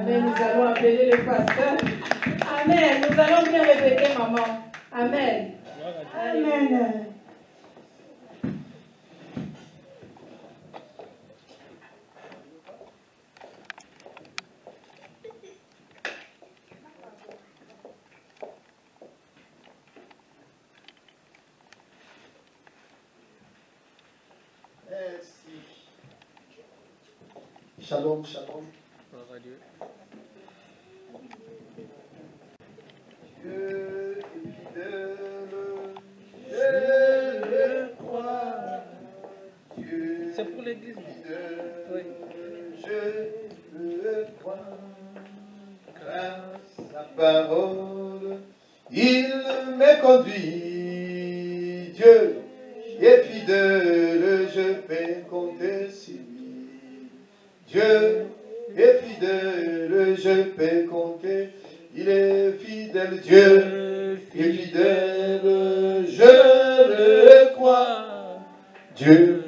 Amen. Nous allons appeler le pasteur. Amen. Nous allons bien répéter, maman. Amen. Amen. Merci. Shalom, shalom. Dieu est fidèle, je le crois. Dieu c'est pour l'église. Oui. Je le crois. Grâce à sa parole, il me conduit. Dieu est fidèle, je peux compter sur lui. Dieu est fidèle, je peux compter. Il est fidèle, Dieu est fidèle, je le crois. Dieu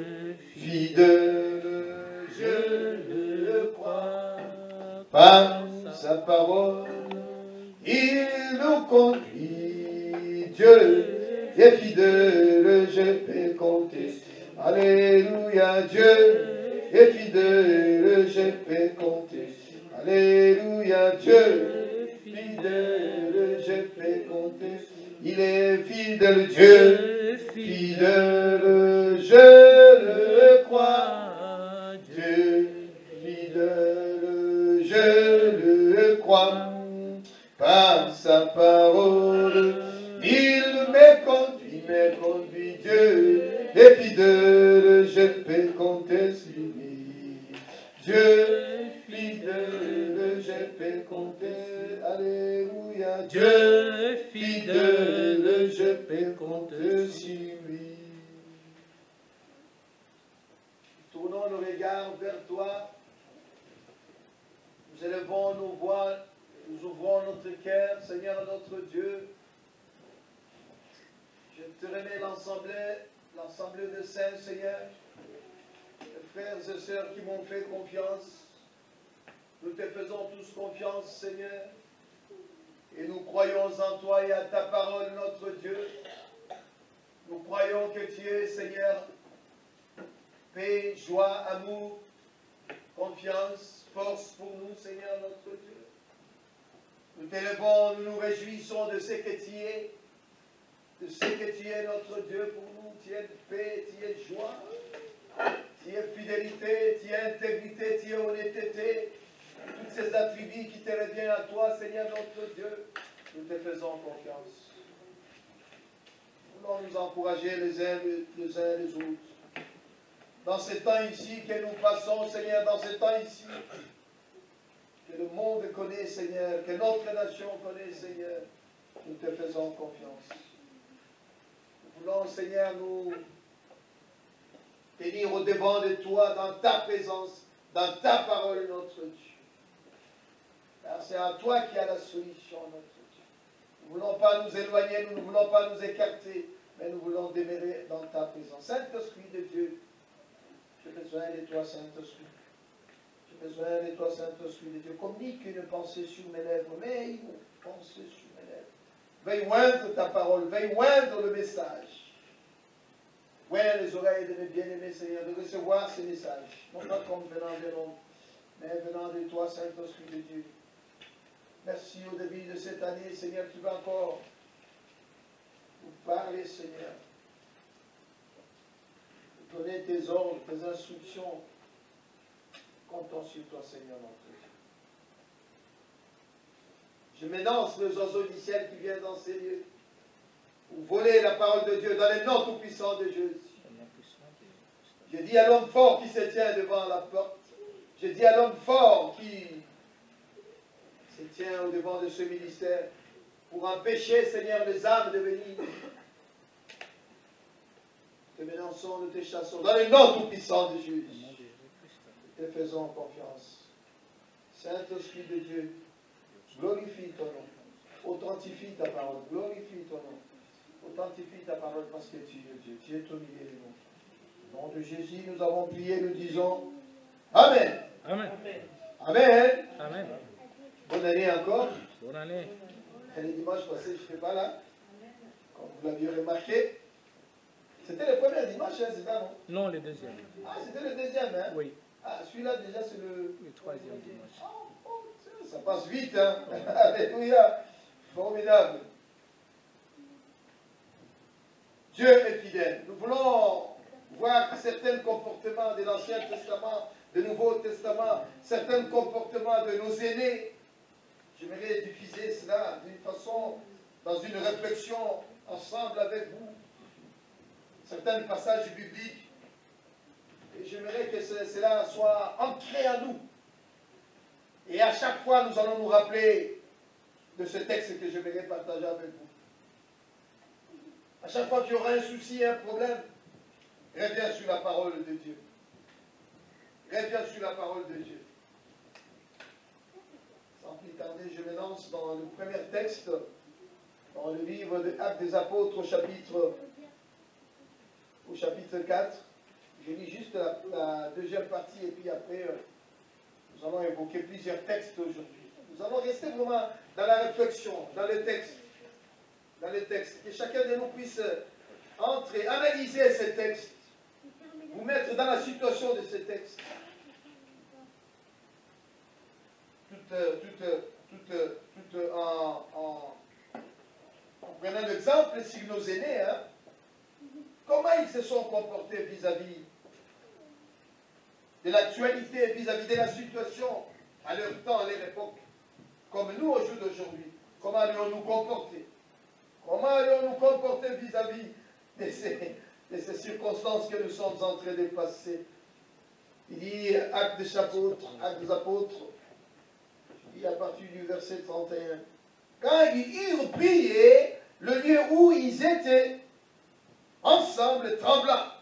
fidèle, je le crois. Par sa parole, il nous conduit. Dieu est fidèle, je peux compter. Alléluia, Dieu est fidèle, je peux compter. Alléluia, Dieu fidèle, je peux compter. Il est fidèle, Dieu fidèle, je le crois. Dieu fidèle, je le crois. Par sa parole, il me conduit, Dieu est fidèle, je peux compter sur lui. Dieu fidèle, je peux compter, alléluia. Dieu fidèle, je peux compter sur lui. Tournons nos regards vers toi. Nous élevons nos voix, nous ouvrons notre cœur, Seigneur notre Dieu. Je te remets l'ensemble de saints, Seigneur, les frères et sœurs qui m'ont fait confiance. Nous te faisons tous confiance, Seigneur, et nous croyons en toi et à ta parole, notre Dieu. Nous croyons que tu es, Seigneur, paix, joie, amour, confiance, force pour nous, Seigneur, notre Dieu. Nous t'élevons, nous nous réjouissons de ce que tu es, de ce que tu es, notre Dieu, pour nous. Tu es paix, tu es joie, tu es fidélité, tu es intégrité, tu es honnêteté. Toutes ces attributs qui te reviennent à toi, Seigneur, notre Dieu, nous te faisons confiance. Nous voulons nous encourager les uns les autres. Dans ce temps ici que nous passons, Seigneur, dans ce temps ici, que le monde connaît, Seigneur, que notre nation connaît, Seigneur, nous te faisons confiance. Nous voulons, Seigneur, nous tenir au devant de toi, dans ta présence, dans ta parole, notre Dieu. Car c'est à toi qui a la solution, notre Dieu. Nous ne voulons pas nous éloigner, nous ne voulons pas nous écarter, mais nous voulons demeurer dans ta présence. Saint-Esprit de Dieu, j'ai besoin de toi, Saint-Esprit. J'ai besoin de toi, Saint-Esprit de Dieu. Communique une pensée sur mes lèvres, mais une pensée sur mes lèvres. Veuille oindre ta parole, veuille oindre le message. Oindre les oreilles de mes bien-aimés, Seigneur, de recevoir ces messages. Non pas comme venant de l'homme, mais venant de toi, Saint-Esprit de Dieu. Merci au début de cette année, Seigneur, tu vas encore nous parler, Seigneur. Nous donner tes ordres, tes instructions. Comptons sur toi, Seigneur, notre Dieu. Je m'énonce les oiseaux du ciel qui viennent dans ces lieux. Pour voler la parole de Dieu dans les noms tout-puissants de Jésus. Je dis à l'homme fort qui se tient devant la porte. Je dis à l'homme fort qui se tient au devant de ce ministère pour empêcher, Seigneur, les âmes de venir. Te menaçons, nous te chassons dans les noms tout-puissants de Jésus. Te faisons confiance. Saint-Esprit de Dieu, glorifie ton nom. Authentifie ta parole. Glorifie ton nom. Authentifie ta parole parce que tu es Dieu. Tu es au milieu de nous. Au nom de Jésus, nous avons prié, nous disons Amen. Amen. Amen. Amen. Bonne année encore. Bonne année. Les dimanches passés, je n'étais pas là. Comme vous l'aviez remarqué. C'était le premier dimanche, hein, c'est ça, non? Non, le deuxième. Ah, c'était le deuxième, hein? Oui. Ah, celui-là, déjà, c'est le troisième dimanche. Ça passe vite, hein? Alléluia. Formidable. Dieu est fidèle. Nous voulons voir certains comportements de l'Ancien Testament, du Nouveau Testament, certains comportements de nos aînés. J'aimerais diffuser cela d'une façon, dans une réflexion ensemble avec vous. Certains passages bibliques. Et j'aimerais que cela soit ancré en nous. Et à chaque fois, nous allons nous rappeler de ce texte que j'aimerais partager avec vous. À chaque fois qu'il y aura un souci, un problème, reviens sur la parole de Dieu. Reviens sur la parole de Dieu. Sans plus tarder, je me lance dans le premier texte, dans le livre des Actes des Apôtres, au chapitre 4. Je lis juste la deuxième partie et puis après, nous allons évoquer plusieurs textes aujourd'hui. Nous allons rester vraiment dans la réflexion, dans le texte. Dans les textes, que chacun de nous puisse entrer, analyser ces textes, vous mettre dans la situation de ces textes. Tout en prenant l'exemple sur nos aînés, hein, comment ils se sont comportés vis-à-vis de l'actualité, vis-à-vis de la situation à leur temps, à leur époque, comme nous au jour d'aujourd'hui, comment allons-nous comporter? Comment allons-nous comporter vis-à-vis de ces circonstances que nous sommes en train de passer? Il dit, Actes des Apôtres, il dit à partir du verset 31, quand ils eurent prié, le lieu où ils étaient, ensemble trembla.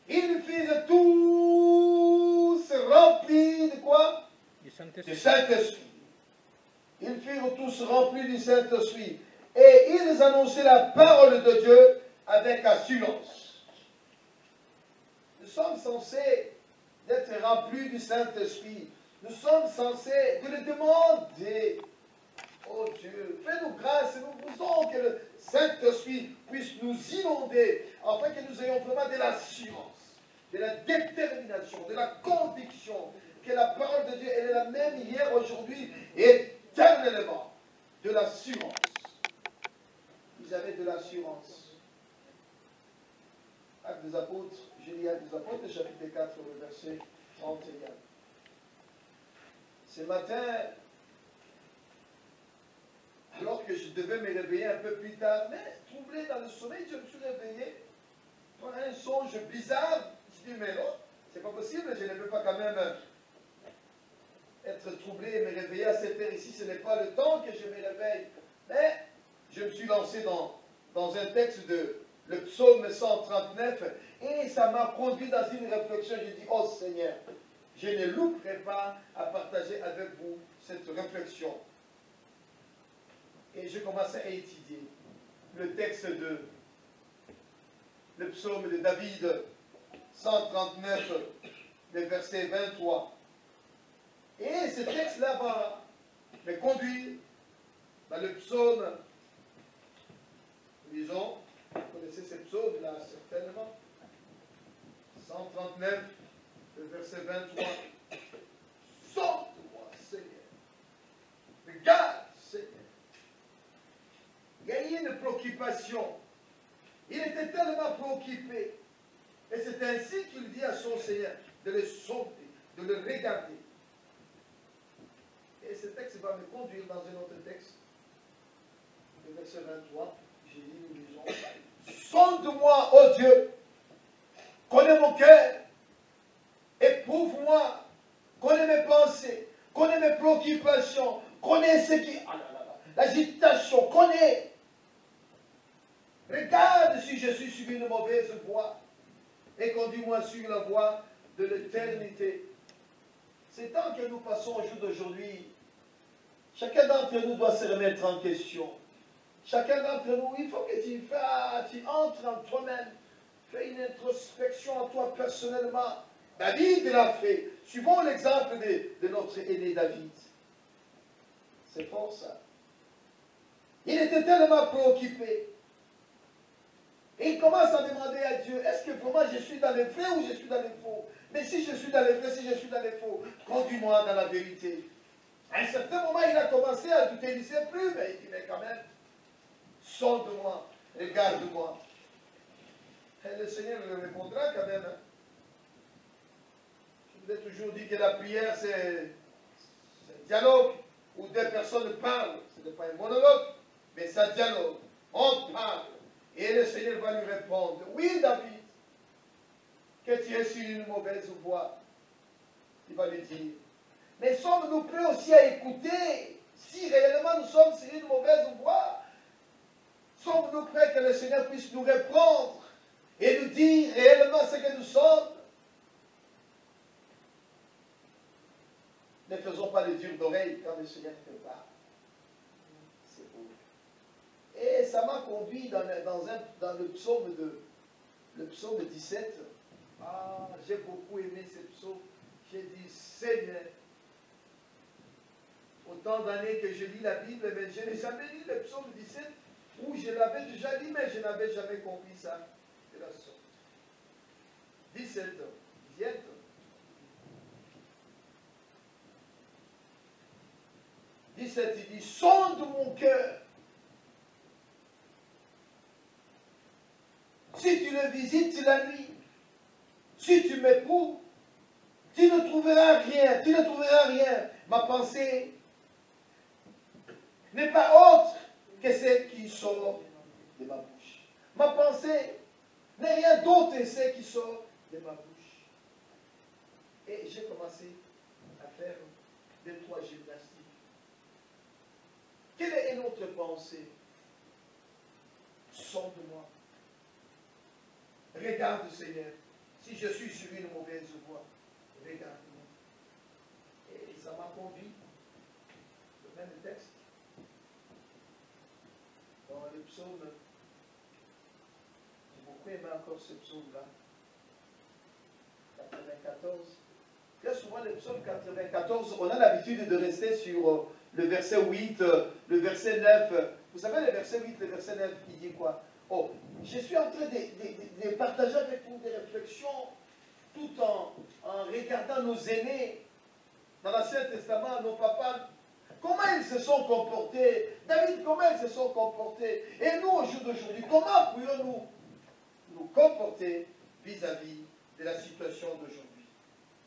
Ils furent tous remplis de quoi? Du Saint-Esprit. Ils furent tous remplis du Saint-Esprit. Et ils annonçaient la parole de Dieu avec assurance. Nous sommes censés être remplis du Saint-Esprit. Nous sommes censés de le demander. Oh Dieu, fais-nous grâce. Nous voulons que le Saint-Esprit puisse nous inonder, afin que nous ayons vraiment de l'assurance, de la détermination, de la conviction que la parole de Dieu, elle est la même hier, aujourd'hui et éternellement. De l'assurance. Ils avaient de l'assurance. Actes des Apôtres, je lis Actes des Apôtres, chapitre 4, le verset 31. Ce matin, alors que je devais me réveiller un peu plus tard, mais troublé dans le sommeil, je me suis réveillé par un songe bizarre. Je dis, mais non, c'est pas possible, je ne peux pas quand même être troublé et me réveiller à cette heure ici, ce n'est pas le temps que je me réveille. Mais je me suis lancé dans un texte de le psaume 139 et ça m'a conduit dans une réflexion. J'ai dit, oh Seigneur, je ne louperai pas à partager avec vous cette réflexion. Et je commençais à étudier le texte le psaume de David 139, le verset 23. Et ce texte-là va me conduire dans le psaume. Lisons, vous connaissez ce psaume-là certainement. 139, le verset 23. Sauve-moi, Seigneur. Regarde, Seigneur. Il y a eu une préoccupation. Il était tellement préoccupé. Et c'est ainsi qu'il dit à son Seigneur de le sauver, de le regarder. Et ce texte va me conduire dans un autre texte. Le verset 23. J'ai dit, nous lisons. Sonde-moi, ô Dieu, connais mon cœur, éprouve-moi, connais mes pensées, connais mes préoccupations, connais ce qui... l'agitation, connais. Regarde si je suis sur une mauvaise voie et conduis-moi sur la voie de l'éternité. C'est tant que nous passons au jour d'aujourd'hui, chacun d'entre nous doit se remettre en question. Chacun d'entre nous, il faut que tu entres en toi-même, fais une introspection en toi personnellement. David l'a fait. Suivons l'exemple de notre aîné David. C'est fort ça. Il était tellement préoccupé. Et il commence à demander à Dieu, est-ce que vraiment je suis dans les vrais ou je suis dans les faux? Mais si je suis dans les vrais, si je suis dans les faux, conduis-moi dans la vérité. À un certain moment, il a commencé à douter, il ne sait plus, mais il dit, mais quand même, sonde-moi, regarde-moi. Et le Seigneur lui répondra quand même. Hein. Je vous ai toujours dit que la prière, c'est un dialogue où deux personnes parlent. Ce n'est pas un monologue, mais c'est un dialogue. On parle. Et le Seigneur va lui répondre, oui David, que tu es sur une mauvaise voie. Il va lui dire. Mais sommes-nous prêts aussi à écouter si réellement nous sommes sur une mauvaise voie? Sommes-nous prêts que le Seigneur puisse nous reprendre et nous dire réellement ce que nous sommes? Ne faisons pas le dur d'oreille quand le Seigneur te parle. C'est beau. Et ça m'a conduit dans le psaume 17. Ah, j'ai beaucoup aimé ce psaume. J'ai dit, Seigneur, autant d'années que je lis la Bible, mais je n'ai jamais lu le psaume 17, où je l'avais déjà lu, mais je n'avais jamais compris ça. De la sorte. 17, 17. Il dit, sonde mon cœur. Si tu le visites la nuit, si tu m'éprouves, tu ne trouveras rien, tu ne trouveras rien. Ma pensée n'est pas autre que celle qui sort de ma bouche. Ma pensée n'est rien d'autre que celle qui sort de ma bouche. Et j'ai commencé à faire 2-3 gymnastiques. Quelle est notre pensée? Sonde-moi. Regarde, Seigneur, si je suis sur une mauvaise voie, regarde-moi. Et ça m'a conduit, le même texte, dans le psaume. J'ai beaucoup aimé encore ce psaume-là. 94. Très souvent, le psaume 94, on a l'habitude de rester sur le verset 8, le verset 9. Vous savez, le verset 8, le verset 9, il dit quoi? Oh, je suis en train de partager avec vous des réflexions tout en regardant nos aînés dans l'Ancien Testament, nos papas. Comment ils se sont comportés? David, comment ils se sont comportés? Et nous, au jour d'aujourd'hui, comment pourrions-nous nous comporter vis-à-vis de la situation d'aujourd'hui?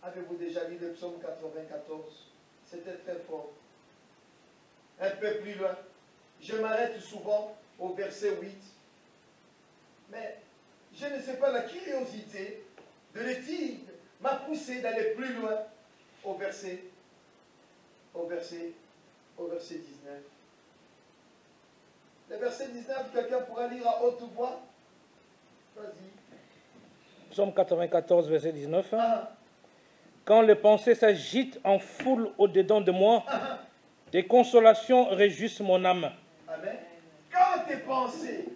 Avez-vous déjà lu le psaume 94? C'était très fort. Un peu plus loin. Je m'arrête souvent au verset 8. Mais je ne sais pas, la curiosité de l'étude m'a poussé d'aller plus loin au verset 19. Le verset 19, quelqu'un pourra lire à haute voix? Vas-y. Psaume 94, verset 19. Ah. Quand les pensées s'agitent en foule au-dedans de moi, tes consolations réjouissent mon âme. Amen. Quand tes pensées,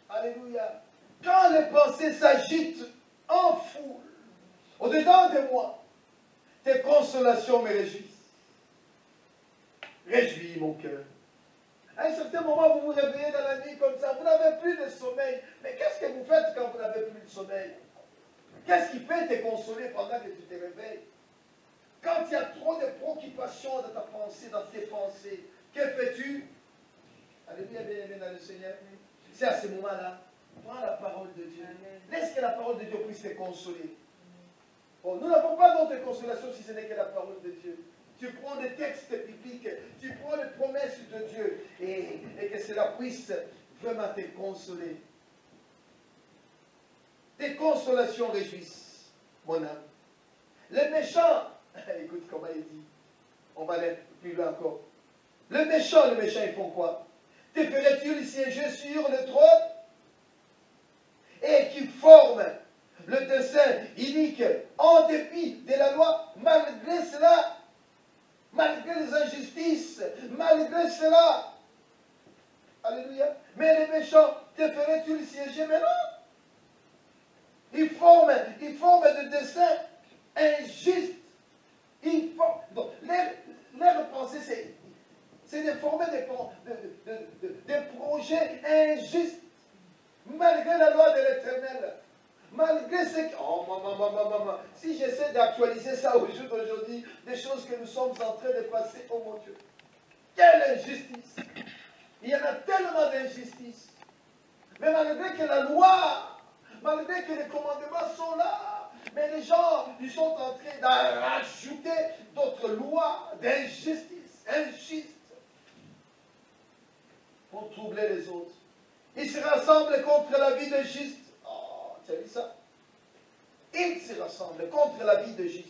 alléluia, quand les pensées s'agitent en foule au-dedans de moi, tes consolations me réjouissent. Réjouis mon cœur. À un certain moment, vous vous réveillez dans la nuit comme ça, vous n'avez plus de sommeil. Mais qu'est-ce que vous faites quand vous n'avez plus de sommeil? Qu'est-ce qui peut te consoler pendant que tu te réveilles? Quand il y a trop de préoccupations dans ta pensée, dans tes pensées, que fais-tu? Alléluia, bien-aimé dans le Seigneur. C'est à ce moment-là, prends la parole de Dieu. Laisse que la parole de Dieu puisse te consoler. Bon, nous n'avons pas d'autre consolation si ce n'est que la parole de Dieu. Tu prends des textes bibliques, tu prends les promesses de Dieu et que cela puisse vraiment te consoler. Tes consolations réjouissent, mon âme. Les méchants, écoute comment il dit, on va aller plus loin encore. Les méchants, ils font quoi? Te ferais-tu siéger sur le trône? Et qui forment le dessein inique en dépit de la loi, malgré cela, malgré les injustices, malgré cela. Alléluia. Mais les méchants, te ferais-tu siéger maintenant? Ils forment des desseins injustes. Donc, leur pensée, c'est de former Malgré ce que... Oh, maman. Si j'essaie d'actualiser ça au jour d'aujourd'hui, des choses que nous sommes en train de passer, oh mon Dieu. Quelle injustice! Il y en a tellement d'injustices. Mais malgré que la loi, malgré que les commandements sont là, mais les gens, ils sont en train de rajouter d'autres lois d'injustice, injustes, pour troubler les autres. Ils se rassemblent contre la vie de juste. Oh, tu as vu ça? Ils se rassemblent contre la vie de juste.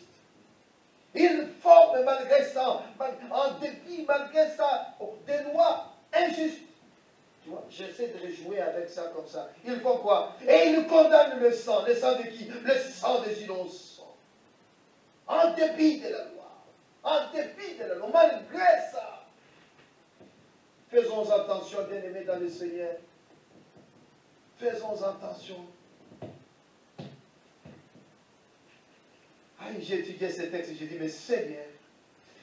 Ils forment malgré ça, en dépit, malgré ça, des lois injustes. Tu vois, j'essaie de les jouer avec ça comme ça. Ils font quoi? Et ils condamnent le sang de qui? Le sang des innocents. En dépit de la loi. En dépit de la loi. Malgré ça. Faisons attention, bien-aimés dans le Seigneur. Faisons attention. J'ai étudié ce texte et j'ai dit, mais Seigneur,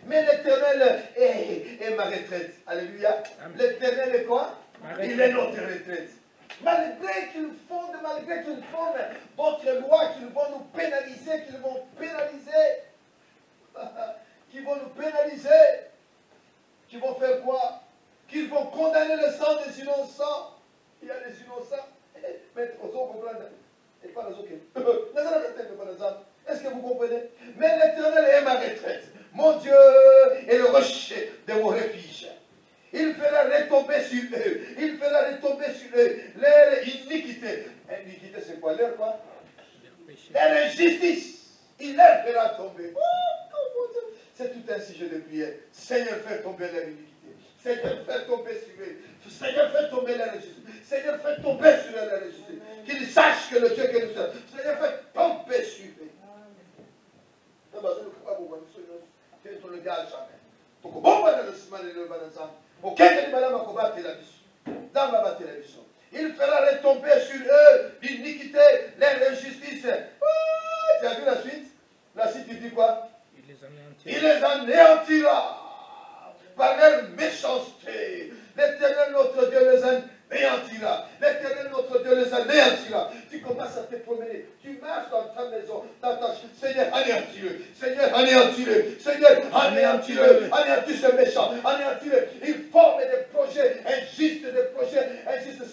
mais l'Éternel est ma retraite. Alléluia. L'Éternel est quoi? Il est notre retraite. Malgré qu'ils fondent votre loi, qu'ils vont nous pénaliser, qu'ils vont nous pénaliser, qu'ils vont faire quoi? Qu'ils vont condamner le sang des innocents. Il y a des innocents. Mais aux autres comprendre. Et pas les autres. Est-ce que vous comprenez? Mais l'Éternel est ma retraite. Mon Dieu est le rocher de mon refuge. Il fera retomber sur eux. Il fera retomber sur eux leur iniquité. Iniquité, c'est quoi? Leur quoi? Leur injustice. Il leur fera tomber. Oh, c'est tout un sujet de prière. Seigneur, fais tomber leur iniquité. Seigneur, fais tomber sur eux. Seigneur, fais tomber leur injustice. Seigneur, fais tomber sur leur injustice. Qu'ils sachent que le Dieu que nous sommes. Seigneur, fais tomber sur eux. Tu le gars jamais. Il fera retomber sur eux l'iniquité, l'injustice. Tu as vu la suite? La suite, il dit quoi? Il les anéantira par leur méchanceté. L'Éternel, notre Dieu, les anéantira. L'Éternel, notre Dieu, les anéantira. Tu commences à te promener. Tu marches dans ta maison, dans ta chambre. Seigneur, anéantis-le. Seigneur, anéantis-le. Seigneur, anéantis-le. Anéantis ce méchant. Anéantis-le. Il forme des projets injustes,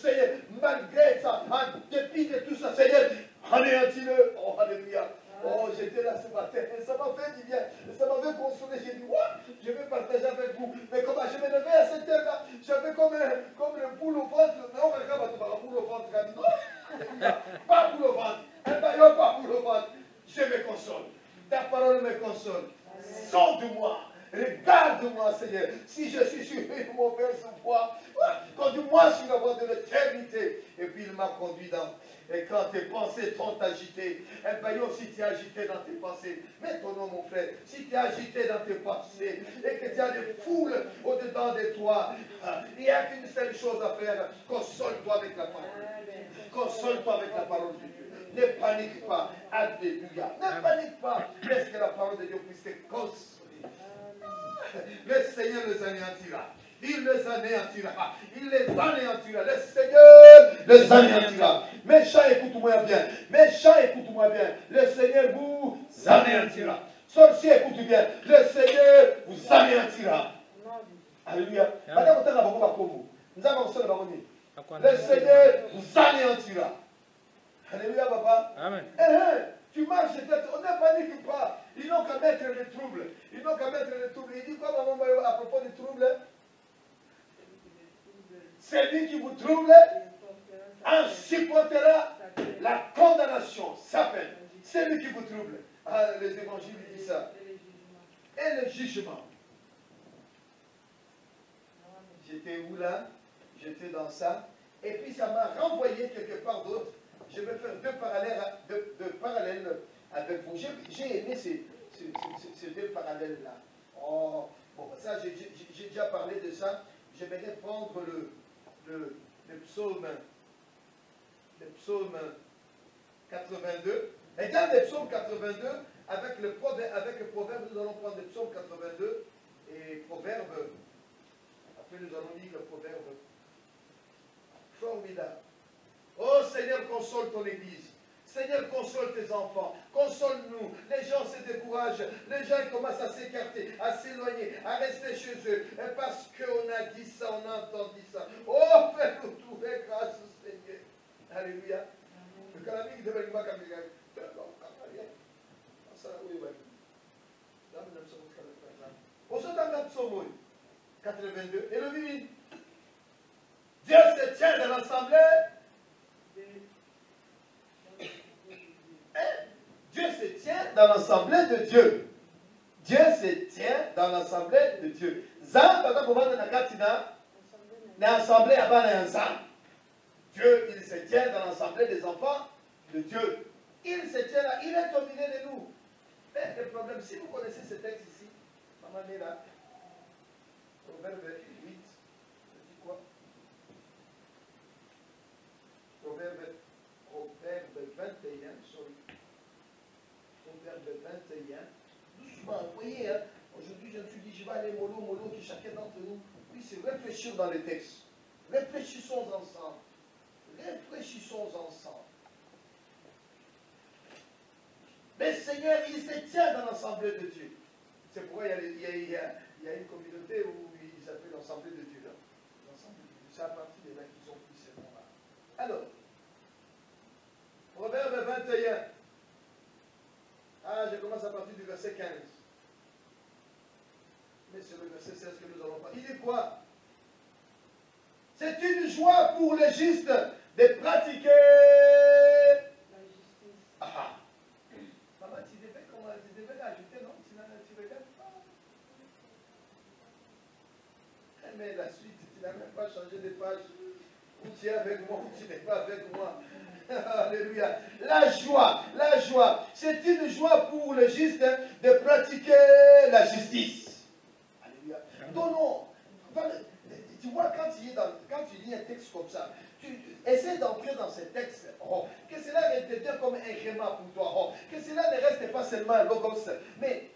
Seigneur. Malgré ça, en dépit de tout ça, Seigneur, anéantis-le. Oh, alléluia. Oh, j'étais là ce matin, et ça m'a fait du bien, ça m'avait consolé. J'ai dit, what? Je vais partager avec vous. Mais comment je me levais à cette heure-là, j'avais comme une poule au ventre. Non, regarde, tu vas poule au ventre. Non, pas poule au ventre. Pas poule au ventre. Je me console. Ta parole me console. Sors de moi. Regarde-moi, Seigneur. Si je suis sur une mauvaise voie, conduis-moi sur la voie de l'éternité. Et puis il m'a conduit dans. Et quand tes pensées sont agitées, si tu es agité dans tes pensées, mets ton nom, mon frère. Si tu es agité dans tes pensées et que tu as des foules au-dedans de toi, il n'y a qu'une seule chose à faire. Console-toi avec la parole. Console-toi avec la parole de Dieu. Ne panique pas. Alléluia. Ne panique pas. Laisse que la parole de Dieu puisse te consoler. Le Seigneur les anéantira. Il les anéantira. Il les anéantira. Le Seigneur les anéantira. Méchant, écoute-moi bien. Méchant, écoute-moi bien. Le Seigneur vous anéantira. Sorcier, écoute bien. Le Seigneur vous anéantira. Alléluia. Le Seigneur vous anéantira. Alléluia, papa. Amen. Tu marches, on ne panique pas. Ils n'ont qu'à mettre le trouble. Ils n'ont qu'à mettre le trouble. Il dit quoi, maman, à propos du trouble? C'est lui qui vous trouble, en supportera la condamnation, sa peine. C'est lui qui vous trouble. Ah, les évangiles disent ça. Et le jugement. J'étais où là? J'étais dans ça. Et puis ça m'a renvoyé quelque part d'autre. Je vais faire deux parallèles avec vous. J'ai aimé ces deux parallèles-là. Oh, bon, ça, j'ai déjà parlé de ça. J'aimerais prendre le psaume 82. Et dans le psaume 82, avec le proverbe, nous allons prendre le psaume 82 et proverbe. Après, nous allons lire le proverbe. Formidable. Oh Seigneur, console ton Église. Seigneur, console tes enfants. Console-nous. Les gens se découragent. Les gens commencent à s'écarter, à s'éloigner, à rester chez eux. Et parce qu'on a dit ça, on a entendu ça. Oh, fais-nous trouver grâce au Seigneur. Alléluia. Le calamique de Benima Kamiga. On se donne dans Psaume 82. Et le 8. Dieu se tient dans l'assemblée. Dieu se tient dans l'assemblée de Dieu. Dieu se tient dans l'assemblée de Dieu. Zan, papa, comment on a katina? L'assemblée à Zan. Dieu, il se tient dans l'assemblée des enfants de Dieu. Il se tient là, il est au milieu de nous. Mais le problème, si vous connaissez ce texte ici, maman est là, Proverbe 8, je dis quoi? Proverbe 21, sorry. Proverbe 21. Doucement, vous voyez, hein, aujourd'hui je me suis dit, je vais aller mollo, qui chacun d'entre nous puisse réfléchir dans les textes. Réfléchissons ensemble. Réfléchissons ensemble. Mais Seigneur, il se tient dans l'assemblée de Dieu. C'est pourquoi il y a une communauté où il s'appelle l'assemblée de Dieu. L'assemblée de Dieu, c'est à partir de là qu'ils ont pris ces noms-là. Alors, Proverbe 21. Ah, je commence à partir du verset 15. Mais c'est le verset 16 que nous allons pas. Il dit quoi? C'est une joie pour les justes de pratiquer la justice. Ah. Maman, tu devais l'ajouter, non? Tu regardes pas. Mais la suite, tu n'as même pas changé de page. Ou tu es avec moi, ou tu n'es pas avec moi. Alléluia. La joie. C'est une joie pour le juste de pratiquer la justice. Alléluia. Non. Tu vois, quand tu lis un texte comme ça, tu essaies d'entrer dans ce texte. Oh, que cela devienne comme un schéma pour toi. Oh, que cela ne reste pas seulement un mot comme ça. Mais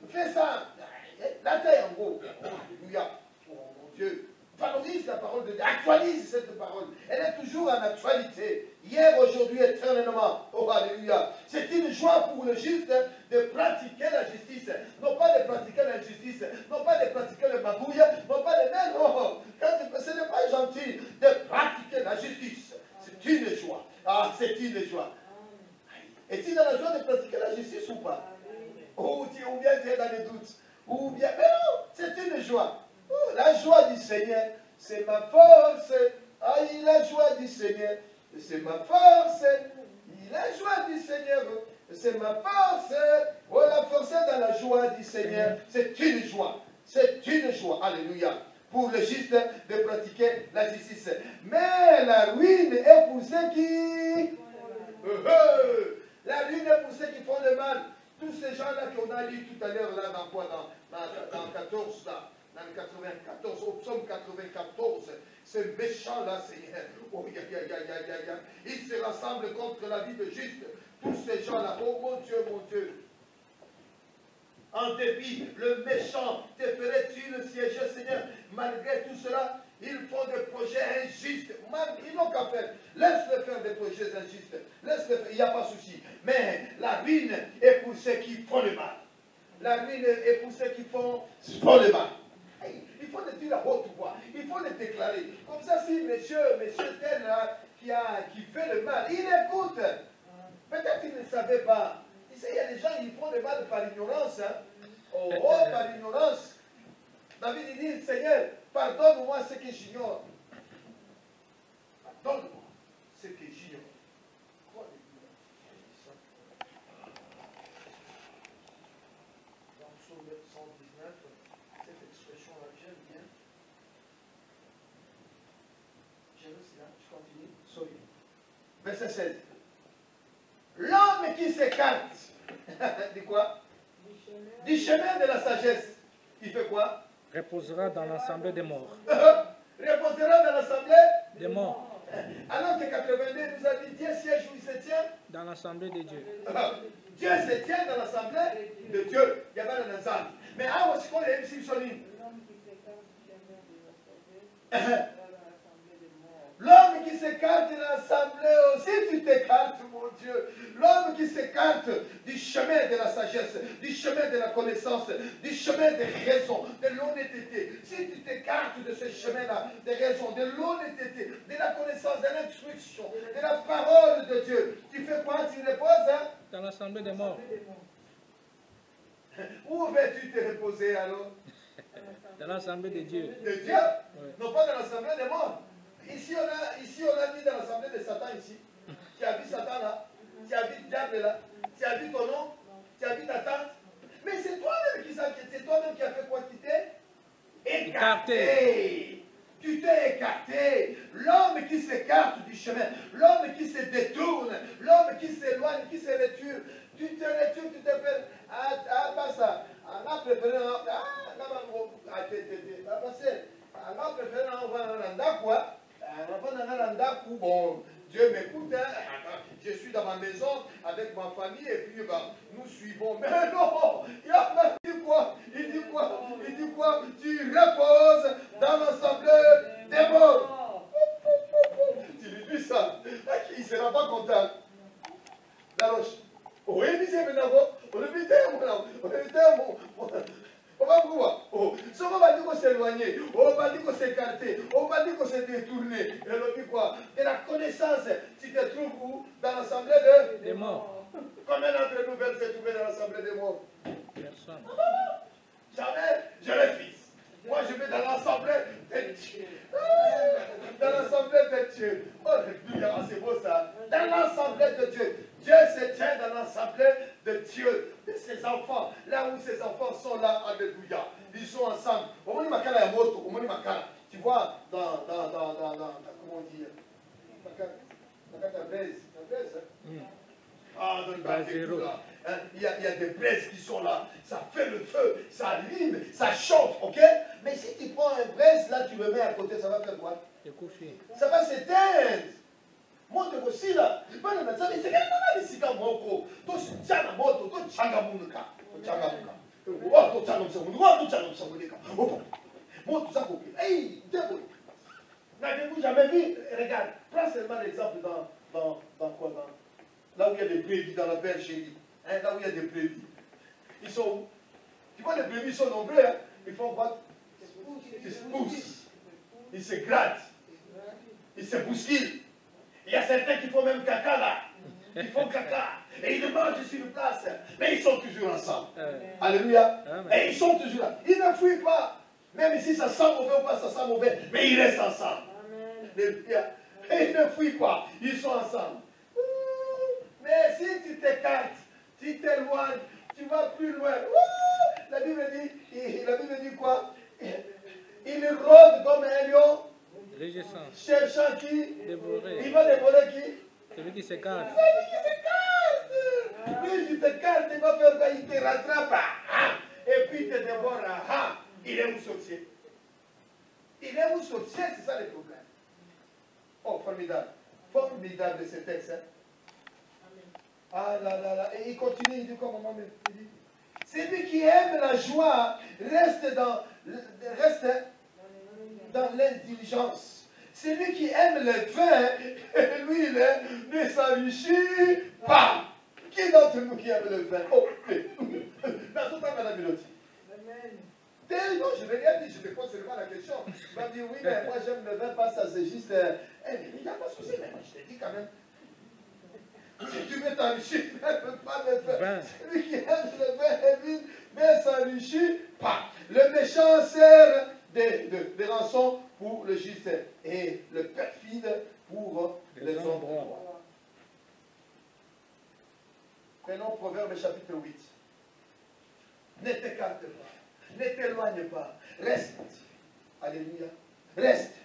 fais ça. La taille en gros. Alléluia. Oh mon Dieu. Valorise la parole de Dieu. Actualise cette parole. Elle est toujours en actualité. Hier, aujourd'hui, éternellement. Oh, alléluia. C'est une joie pour le juste de pratiquer la justice. Non pas de pratiquer l'injustice. Non pas de pratiquer le magouille. Non pas de... Non. Ce n'est pas gentil de pratiquer la justice. C'est une joie. Ah, c'est une joie. Es-tu dans la joie de pratiquer la justice ou pas? Ou bien tu es dans les doutes. Ou bien... Mais non, c'est une joie. Oh, la joie du Seigneur, c'est ma force. Aïe, la joie du Seigneur, c'est ma force. La joie du Seigneur, c'est ma force. Oh, la force dans la joie du Seigneur, c'est une joie. C'est une joie. Alléluia. Pour le juste de pratiquer la justice. Mais la ruine est pour ceux qui... La ruine est pour ceux qui font le mal. Tous ces gens-là qu'on a lu tout à l'heure, là, dans quoi? Dans 14, là. Dans le 94, au psaume 94, ce méchant-là, Seigneur, oh, il se rassemble contre la vie de juste. Tous ces gens-là, oh mon Dieu, en dépit, le méchant te ferait-il siéger, Seigneur? Malgré tout cela, ils font des projets injustes. Ils n'ont qu'à faire. Laisse-le faire des projets injustes. Laisse-le faire, il n'y a pas de souci. Mais la ruine est pour ceux qui font le mal. La ruine est pour ceux qui font le mal. Il faut le dire à haute voix. Il faut le déclarer. Comme ça, si monsieur tel là, qui fait le mal, il écoute. Peut-être qu'il ne savait pas. Tu sais, il y a des gens qui font le mal par ignorance. Hein? Oh, par ignorance. David il dit, Seigneur, pardonne-moi ce que j'ignore. Pardonne-moi ce que j'ignore. Dans Psaume 119, cette expression-là, j'aime bien. Je continue. Sorry. Verset 16. L'homme qui s'écarte, dit quoi? Du chemin de la sagesse, il fait quoi? Reposera dans l'assemblée des morts. Reposera dans l'assemblée Des morts. Alors que 82 nous a dit, Dieu siège où il se tient? Dans l'assemblée de Dieu. Dieu se tient dans l'assemblée de Dieu. Il y avait un ensemble. Mais ah, aussi qu'on est ici, l'homme qui s'écarte de l'assemblée aussi, tu t'écartes, mon Dieu. qui s'écarte du chemin de la sagesse, du chemin de la connaissance, du chemin des raisons, de l'honnêteté, si tu t'écartes de ce chemin-là, des raisons, de l'honnêteté, de la connaissance, de l'instruction, de la parole de Dieu, tu fais quoi? Tu reposes, hein? Dans l'assemblée des morts. Où vas-tu te reposer alors? Dans l'assemblée de Dieu. De Dieu? Oui. Non, pas dans l'assemblée des morts. Ici, on a mis dans l'assemblée de Satan ici. Tu as vu Satan là? Tu as vu le diable là? Tu as vu ton nom? Tu as vu ta tante? Mais c'est toi-même c'est toi-même qui as fait quoi? Tu t'es écarté. Tu t'es écarté. L'homme qui s'écarte du chemin, l'homme qui se détourne, l'homme qui s'éloigne, qui se retire, tu te retires, tu te fais. Ah, pas ça. On a préféré. Bon, Dieu m'écoute, hein. Je suis dans ma maison avec ma famille et puis nous suivons. Mais non, il a même dit quoi? Il dit quoi? Il dit quoi? Tu reposes dans l'assemblée des morts. Tu lui dis ça. Il ne sera pas content. La roche. Oui, il disait maintenant, on le vit on va voir. Si on va dire qu'on s'est éloigné, on va dire qu'on s'est écarté, on va dire qu'on s'est détourné. Et on dit quoi? Et la connaissance, tu te trouves où? Dans l'assemblée des morts. Combien d'entre nous veulent se trouver dans l'assemblée des morts? Personne. Jamais, je le fils. Moi, je vais dans l'assemblée des dieux. Dans l'assemblée de Dieu. Oh, c'est beau ça. Dans l'assemblée de Dieu. Dieu se tient dans l'assemblée de Dieu, de ses enfants. Là où ses enfants sont là, alléluia. Ils sont ensemble. Tu vois, dans comment dire, dans ah, dans le barbecue, là. Hein, il y a des braises qui sont là. Ça fait le feu, ça allume, ça chauffe, ok? Mais si tu prends un braise, là, tu le mets à côté, ça va faire quoi? Ça va s'éteindre. Monte aussi là. C'est pas le médecin, mais c'est quelqu'un qui a moko. To changa moto, to changa munuka. To changa munuka. Oh, to changa munuka. To changa munuka. Oh, moto ça copier. Hey, déboule. N'avez-vous jamais vu? Regarde, prends seulement l'exemple dans quoi? Là où il y a des brebis dans la bergerie. Hein, là où il y a des brebis. Ils sont où? Tu vois, les brebis sont nombreux. Hein? Ils font quoi? Ils se poussent. Ils se grattent. Ils se bousculent. Il y a certains qui font même caca là. Ils font caca. Et ils mangent sur une place. Mais ils sont toujours ensemble. Alléluia. Et ils sont toujours là. Ils ne fuient pas. Même si ça sent mauvais ou pas, ça sent mauvais. Mais ils restent ensemble. Alléluia. Et ils ne fuient pas. Ils sont ensemble. Mais si tu t'écartes, tu t'éloignes, tu vas plus loin. La Bible dit quoi? Il rôde comme un lion. Cherchant qui? Dévorer. Il va dévorer qui? Celui qui s'écarte. Celui qui s'écarte. Lui, tu t'écartes, il va faire quoi? Il te rattrape. Et puis il te dévore. Il est où sorcier? Il est où sorcier? C'est ça le problème. Oh, formidable. Formidable ce texte. Hein? Ah là là là. Et il continue, il dit quoi, maman? Il dit, celui qui aime la joie reste dans l'indiligence. Celui qui aime le vin, lui, ne s'enrichit pas. Qui d'entre nous qui aime le vin? Oh, dans tout temps, madame Milotti. Non, je ne vais rien dire, je te pose seulement la question. Tu vas dire, oui, mais moi j'aime le vin, pas ça, c'est juste. Il n'y a pas de souci, mais je te dis quand même. Si tu veux t'enrichir, ne peux pas le faire. Celui qui aime le vin, lui, ne s'enrichit pas. Le méchant sert de rançon pour le juste et le perfide pour les hommes droits. Prenons Proverbe chapitre 8. Ne t'écarte pas, ne t'éloigne pas, reste. Alléluia. Reste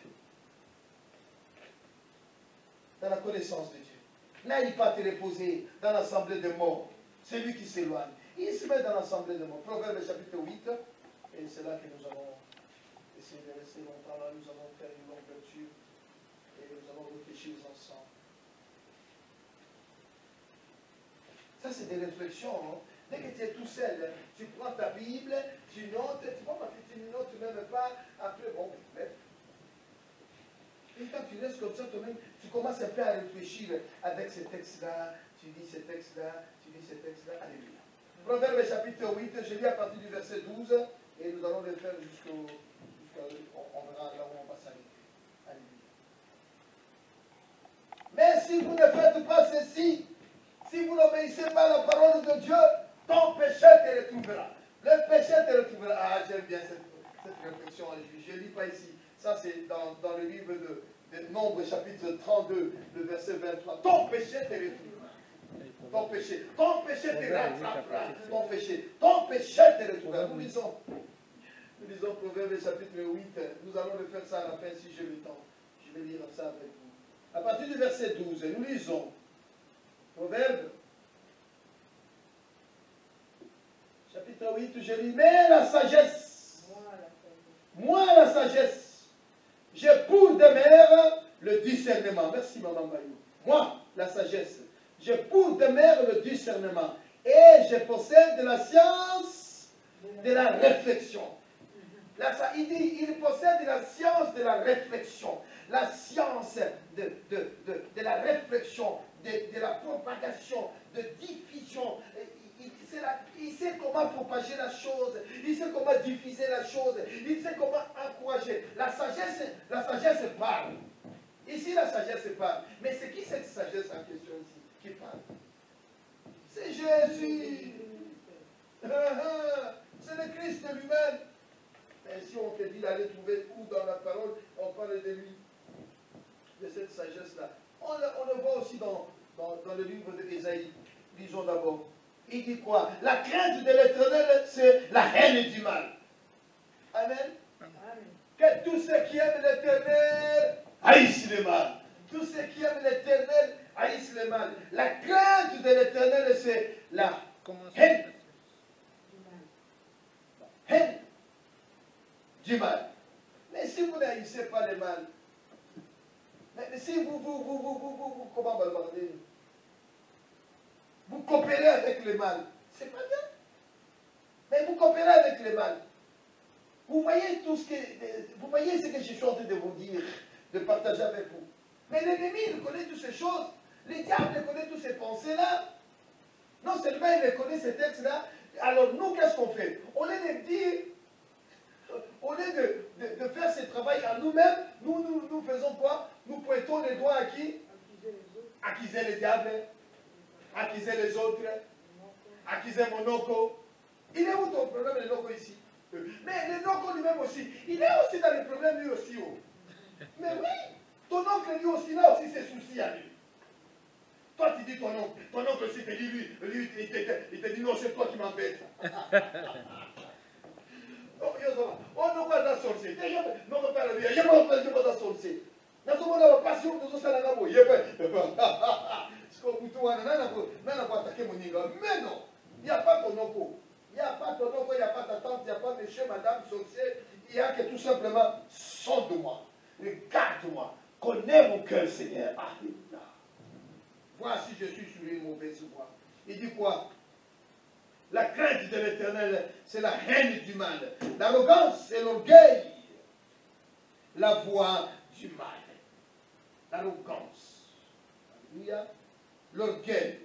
dans la connaissance de Dieu. N'aille pas te reposer dans l'assemblée des morts. C'est lui qui s'éloigne. Il se met dans l'assemblée des morts. Proverbe chapitre 8. Et c'est là que nous allons essayer de rester longtemps là. Nous allons faire une longue lecture. Et nous allons réfléchir ensemble. Ça, c'est des réflexions. Hein. Dès que tu es tout seul, tu prends ta Bible, tu notes. Tu vois, tu ne notes même pas. Après, bon, mais Et quand tu restes comme ça toi-même, tu commences un peu à réfléchir avec ces textes-là, tu dis ces textes-là, tu dis ces textes-là. Alléluia. Proverbe chapitre 8, je lis à partir du verset 12, et nous allons le faire jusqu'à on verra là où on va s'arrêter. Alléluia. Mais si vous ne faites pas ceci, si vous n'obéissez pas à la parole de Dieu, ton péché te retrouvera. Le péché te retrouvera. Ah, j'aime bien cette réflexion. Je ne lis pas ici. Ça, c'est dans le livre de Nombre, chapitre 32, le verset 23. Ton péché te retrouvera. Ton péché te rattrapera. Ton péché te retrouvera. Nous lisons Proverbe chapitre 8. Nous allons le faire ça à la fin si j'ai le temps. Je vais lire ça avec vous. À partir du verset 12, nous lisons Proverbe chapitre 8, je lis, mais la sagesse, moi la sagesse, j'ai pour demeure le discernement. Merci maman Bayou. Moi, la sagesse, j'ai pour demeure le discernement et je possède de la science de la réflexion. Il dit, il possède la science de la réflexion, la science de la réflexion, de la propagation, de diffusion. Il sait comment propager la chose, il sait comment diffuser la chose, il sait comment encourager. La sagesse parle. Ici, la sagesse parle. Mais c'est qui cette sagesse en question ici qui parle? C'est Jésus. C'est le Christ lui-même. Et si on te dit d'aller trouver où dans la parole, on parle de lui, de cette sagesse-là. On le voit aussi dans le livre d'Ésaïe. Lisons d'abord. Il dit quoi? La crainte de l'Éternel, c'est la haine du mal. Amen. Que tous ceux qui aiment l'Éternel haïssent le mal. Tous ceux qui aiment l'Éternel haïssent le mal. La crainte de l'Éternel, c'est la haine. Haine du mal. Mais si vous n'haïssez pas le mal, mais si vous comment balbarder? Vous coopérez avec le mal, c'est pas bien. Mais vous coopérez avec le mal. Vous voyez vous voyez ce que je suis en train de vous dire, de partager avec vous. Mais l'ennemi, il connaît toutes ces choses. Le diable connaît toutes ces pensées-là. Non seulement il connaît ces textes-là, alors nous, qu'est-ce qu'on fait? Au lieu de dire, au lieu de faire ce travail à nous-mêmes, nous faisons quoi? Nous pointons les doigts à qui? Accuser le diable, accuser les autres, accuser mon oncle. Il est où ton problème, le Noko ici? Mais le Noko lui-même aussi, il est aussi dans les problèmes lui aussi. Oh. Mais oui, ton oncle lui aussi, là aussi ses soucis à lui. Toi tu dis ton oncle aussi te dit lui il te dit non, c'est toi qui m'embête. On ne va pas sorcier. Non, on ne va pas sorcier. Je ne vais pas sorcier. Mais tout le monde a pas sûr que ça n'a pas beau. Mais non, il n'y a pas ton oncle. Il n'y a pas ton oncle, il n'y a pas ta tante, il n'y a pas monsieur, madame, sorcier. Il n'y a que tout simplement sonde-moi. Regarde-moi. Connais mon cœur, Seigneur. Alléluia. Voici, je suis sur une mauvaise voie. Il dit quoi? La crainte de l'Éternel, c'est la haine du mal. L'arrogance et l'orgueil, la voie du mal. L'arrogance, alléluia, l'orgueil,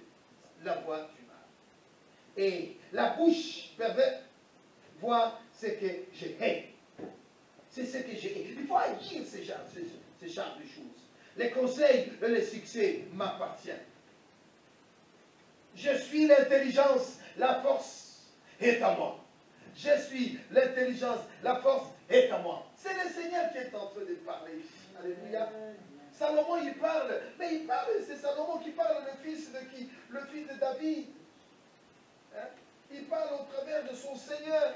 la voie du mal. Et la bouche perverse voit ce que je hais. C'est ce que je hais. Il faut haïr ces genres de choses. Les conseils et les succès m'appartiennent. Je suis l'intelligence, la force est à moi. Je suis l'intelligence, la force est à moi. C'est le Seigneur qui est en train de parler ici. Alléluia. Salomon, il parle, mais il parle, c'est Salomon qui parle, le fils de qui? Le fils de David. Hein? Il parle au travers de son Seigneur.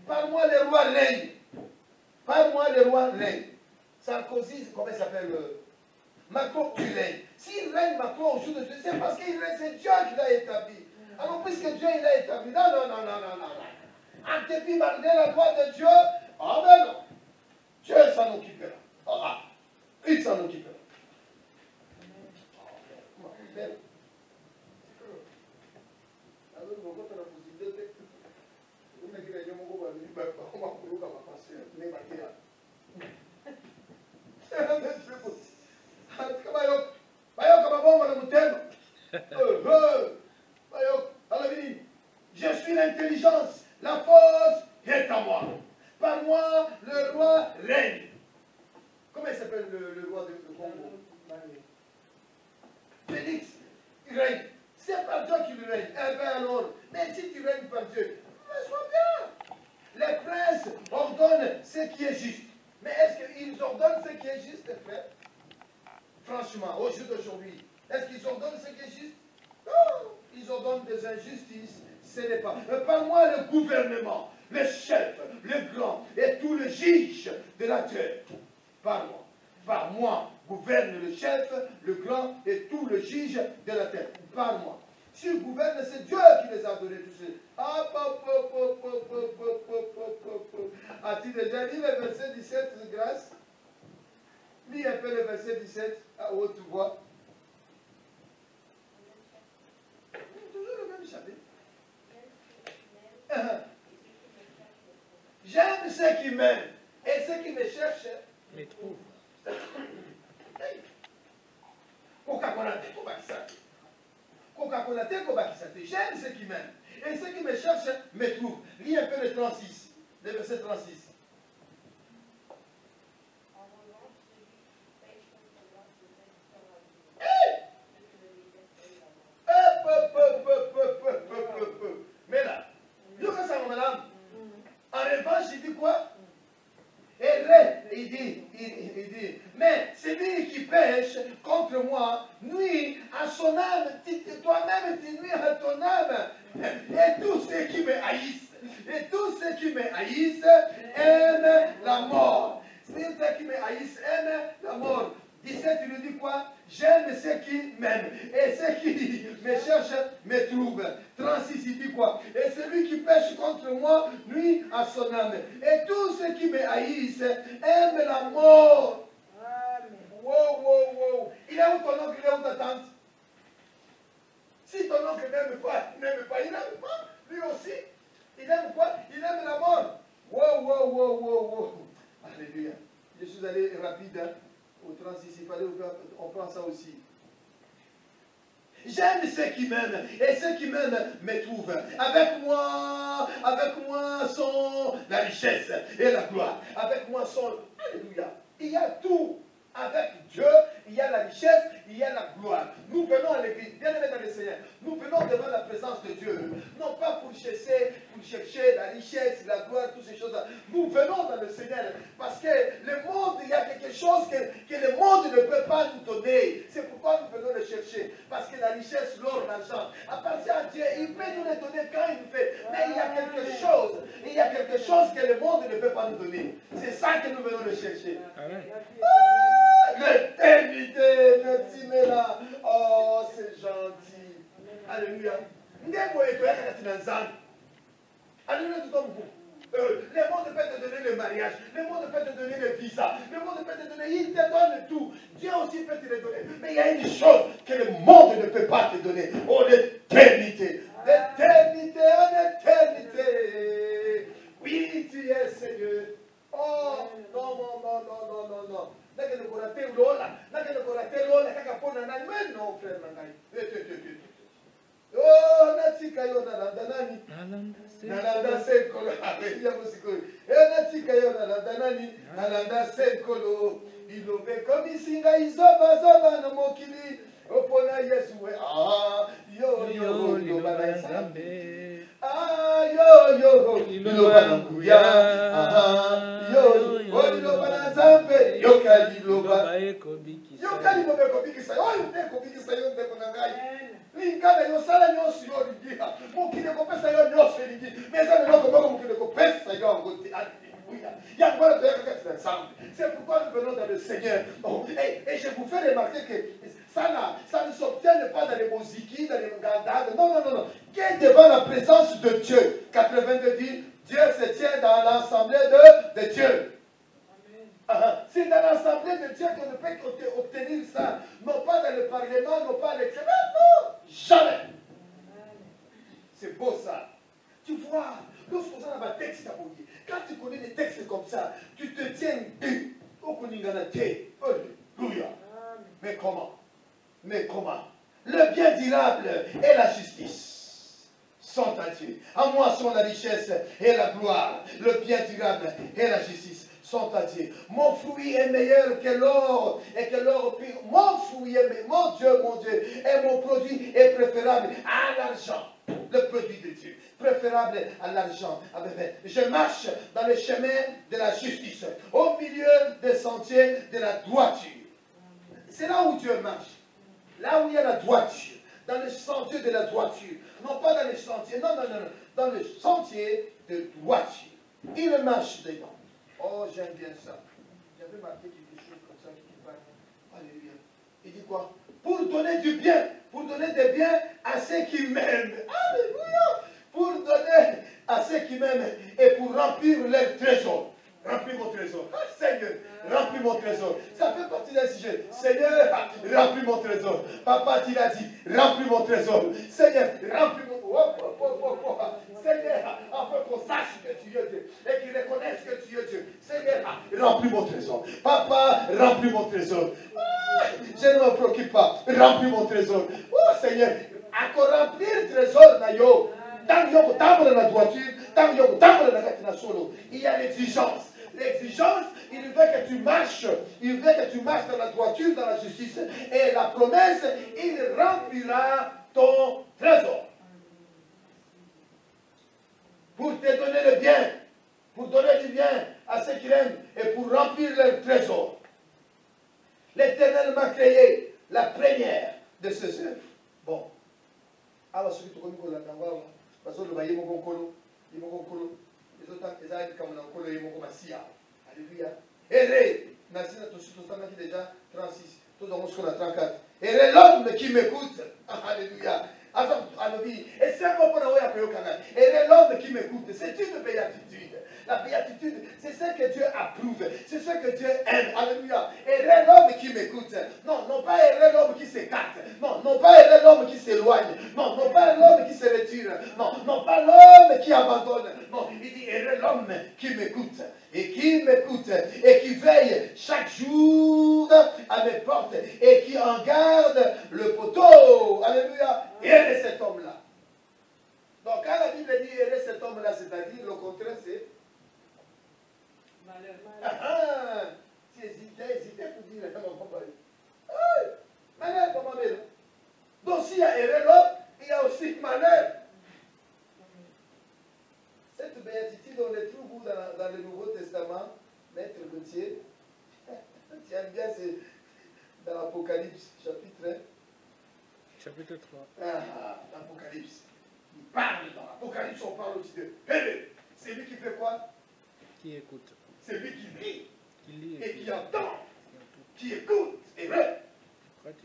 Par-moi les rois règnent. Par-moi les rois règnent. Sarkozy, comment il s'appelle? Macron, il règne. S'il règne Macron au jour de Dieu, c'est parce qu'il règne, c'est Dieu qui l'a établi. Alors, puisque Dieu il l'a établi, non. En dépit, malgré la loi de Dieu, ah ben non. Dieu s'en occupera. Il s'en occupera. Je suis l'intelligence, la force est à moi. Par moi, le roi règne. Comment il s'appelle le roi du Congo? Félix, il règne. C'est par Dieu qu'il règne. Eh bien alors, mais si tu règnes par Dieu, sois bien. Les princes ordonnent ce qui est juste. Mais est-ce qu'ils ordonnent ce qui est juste, frère? Franchement, au jour d'aujourd'hui, est-ce qu'ils ordonnent ce qui est juste? Non, ils ordonnent des injustices. Ce n'est pas. Par moi, le gouvernement, le chef, le grand et tout le juge de la terre. Par moi. Par moi gouverne le chef, le grand et tout le juge de la terre. Par moi. Si gouverne, c'est Dieu qui les a donnés tous ces. As-tu déjà lu le verset 17 de grâce? Lis un peu le verset 17 à haute voix. Toujours le même chapitre. J'aime ceux qui m'aiment et ceux qui me cherchent. Mais trouve. J'aime ceux qui m'aiment. Et ceux qui me cherchent me trouvent. Lis un peu le 36, le verset 36. Mais là, en revanche, il dit quoi? Il dit, mais celui qui pêche contre moi nuit à son âme, toi-même tu nuis à ton âme. Et tous ceux qui me haïssent, aiment la mort. Ceux qui me haïssent aiment la mort. 17, il lui dit quoi? J'aime ceux qui m'aiment. Et ceux qui me cherchent me trouvent. 36, il dit quoi? Et celui qui pêche contre moi nuit à son âme. Et tous ceux qui me haïssent aiment la mort. Amen. Wow. Il est où ton oncle? Il est où ta tante? Si ton oncle n'aime pas, il n'aime pas. Lui aussi, il aime quoi? Il aime la mort. Wow. Alléluia. Je suis allé rapide, hein. Au 36, il fallait on prend ça aussi. J'aime ceux qui m'aiment, et ceux qui m'aiment me trouvent. Avec moi sont la richesse et la gloire. Avec moi sont... Alléluia. Il y a tout. Avec Dieu, il y a la richesse, il y a la gloire. Nous venons à l'église, bien aimés dans le Seigneur. Nous venons devant la présence de Dieu. Non pas pour chercher la richesse, la gloire, toutes ces choses-là. Nous venons dans le Seigneur. Parce que le monde, il y a quelque chose que le monde ne peut pas nous donner. C'est pourquoi nous venons le chercher. Parce que la richesse, l'or, l'argent, appartient à Dieu. Il peut nous les donner quand il veut. Mais il y a quelque chose que le monde ne peut pas nous donner. C'est ça que nous venons le chercher. Amen. L'éternité, merci Mela. Oh, c'est gentil. Alléluia. Alléluia, tout comme vous. Le monde peut te donner le mariage, le monde peut te donner le visa, le monde peut te donner, il te donne tout. Dieu aussi peut te le donner. Mais il y a une chose que le monde ne peut pas te donner. Oh, l'éternité. L'éternité, l'éternité. Oui, tu es Seigneur. Oh, non. Non, frère, oh, natika yo nani? Nalanda senkolo. Natika yo nani? Nalanda senkolo. Ilobe komisinga izoba na mokili. Opona Yesu. Yo iloba na Nzambe. Yo iloba na Nguya. Yo iloba na Nzambe. Yo kaliloba ekobikisa. Oyo nde ekobikisa yo ndeko na ngai. Lingana yosala nyonso yo olingia. Mokili ekopesa yo nyonso elingi. Mais eza eloko moko mokili ekopesa yo yango te. Alléluia. Yango wana toyaka kati na Nzambe. C'est pourquoi nous venons dans le Seigneur. Et je vous fais remarquer que ça ne s'obtient pas dans les musiques, dans les gandades. Non. Qui est devant la présence de Dieu? 82 dit, Dieu se tient dans l'assemblée de Dieu. C'est dans l'assemblée de Dieu qu'on ne peut obtenir ça. Non pas dans le parlement, non pas à l'extérieur. Non, jamais. C'est beau ça. Tu vois, lorsqu'on a un texte à bouillir, quand tu connais des textes comme ça, tu te tiens debout. Alléluia. Mais comment? le bien durable et la justice sont à Dieu. À moi sont la richesse et la gloire, le bien durable et la justice sont à Dieu. Mon fruit est meilleur que l'or et que l'or pur. Mon fruit est meilleur, mon Dieu, et mon produit est préférable à l'argent. Le produit de Dieu, préférable à l'argent. Je marche dans le chemin de la justice, au milieu des sentiers de la droiture. C'est là où Dieu marche. Là où il y a la droiture, dans le sentier de la droiture. Non pas dans les sentiers, non, dans le sentier de droiture. Il marche dedans. Oh, j'aime bien ça. J'avais marqué quelque chose comme ça qui parle. Alléluia. Il dit quoi? Pour donner du bien, pour donner des biens à ceux qui m'aiment. Alléluia. Pour donner à ceux qui m'aiment et pour remplir leur trésor. Remplis mon trésor. Ah, Seigneur, remplis mon trésor. Ça fait partie d'un sujet. Seigneur, remplis mon trésor. Papa, tu l'as dit, remplis mon trésor. Seigneur, remplis mon trésor. Seigneur, afin qu'on sache que tu es Dieu et qu'ils reconnaissent que tu es Dieu. Seigneur, remplis mon trésor. Papa, remplis mon trésor. Ah, je ne me préoccupe pas. Remplis mon trésor. Oh Seigneur, à remplir le trésor, Nayo. Il y a l'exigence. L'exigence, il veut que tu marches. Il veut que tu marches dans la droiture, dans la justice. Et la promesse, il remplira ton trésor. Pour te donner le bien. Pour donner du bien à ceux qui l'aiment. Et pour remplir leur trésor. L'Éternel m'a créé la première de ses œuvres. Bon. Alors, celui qui connaît la langue, parce que le bailli mon colo, il mon colo, les autres les aides comme un colo et mon masia. Alléluia. Et merci à tous ceux qui déjà 36, tous dans mon 34. Et l'homme qui m'écoute, alléluia. Et c'est un peu pour et l'homme qui m'écoute, c'est une béatitude. La béatitude, c'est ce que Dieu approuve, c'est ce que Dieu aime. Alléluia. Et l'homme qui m'écoute, non pas l'homme qui s'écarte, non pas l'homme qui s'éloigne, non pas l'homme qui se retire, non pas l'homme qui abandonne. Non, il dit l'homme qui m'écoute et qui veille chaque jour à mes portes et qui en garde le poteau. Alléluia. Et elle est cet homme-là. Donc quand la Bible dit elle est cet homme-là, c'est-à-dire le contraire, c'est malheur. Tu hésitais pour dire malheur, comment dire. Donc s'il y a erreur, il y a aussi malheur. Cette béatitude, on les trouve dans le Nouveau Testament, Maître Gauthier. Tu aimes bien, c'est dans l'Apocalypse, chapitre 1. Chapitre 3. L'Apocalypse. Il parle dans l'Apocalypse, on parle aussi de. C'est lui qui fait quoi? Qui écoute. C'est lui qui lit. Qui lit Et qui entend. Qui écoute. Heureux.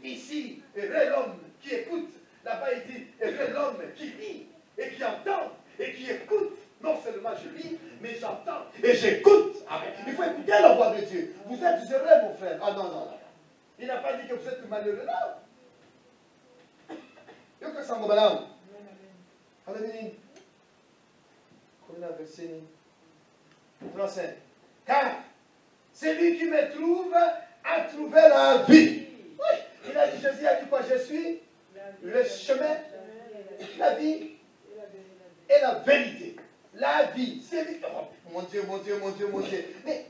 Ici, heureux l'homme qui écoute. Là-bas, il dit heureux l'homme qui lit et qui entend et qui écoute. Non seulement je lis, mais j'entends et j'écoute. Il faut écouter la voix de Dieu. Vous êtes heureux, mon frère. Ah non. Il n'a pas dit que vous êtes malheureux. Non. Il faut que ça me balance. Alléluia. Combien de versets 35. Car celui qui me trouve a trouvé la vie. Oui. Il a dit, Jésus a dit quoi? Je suis le chemin, la vie et la vérité. La vie, c'est lui. Oh, mon Dieu. Mais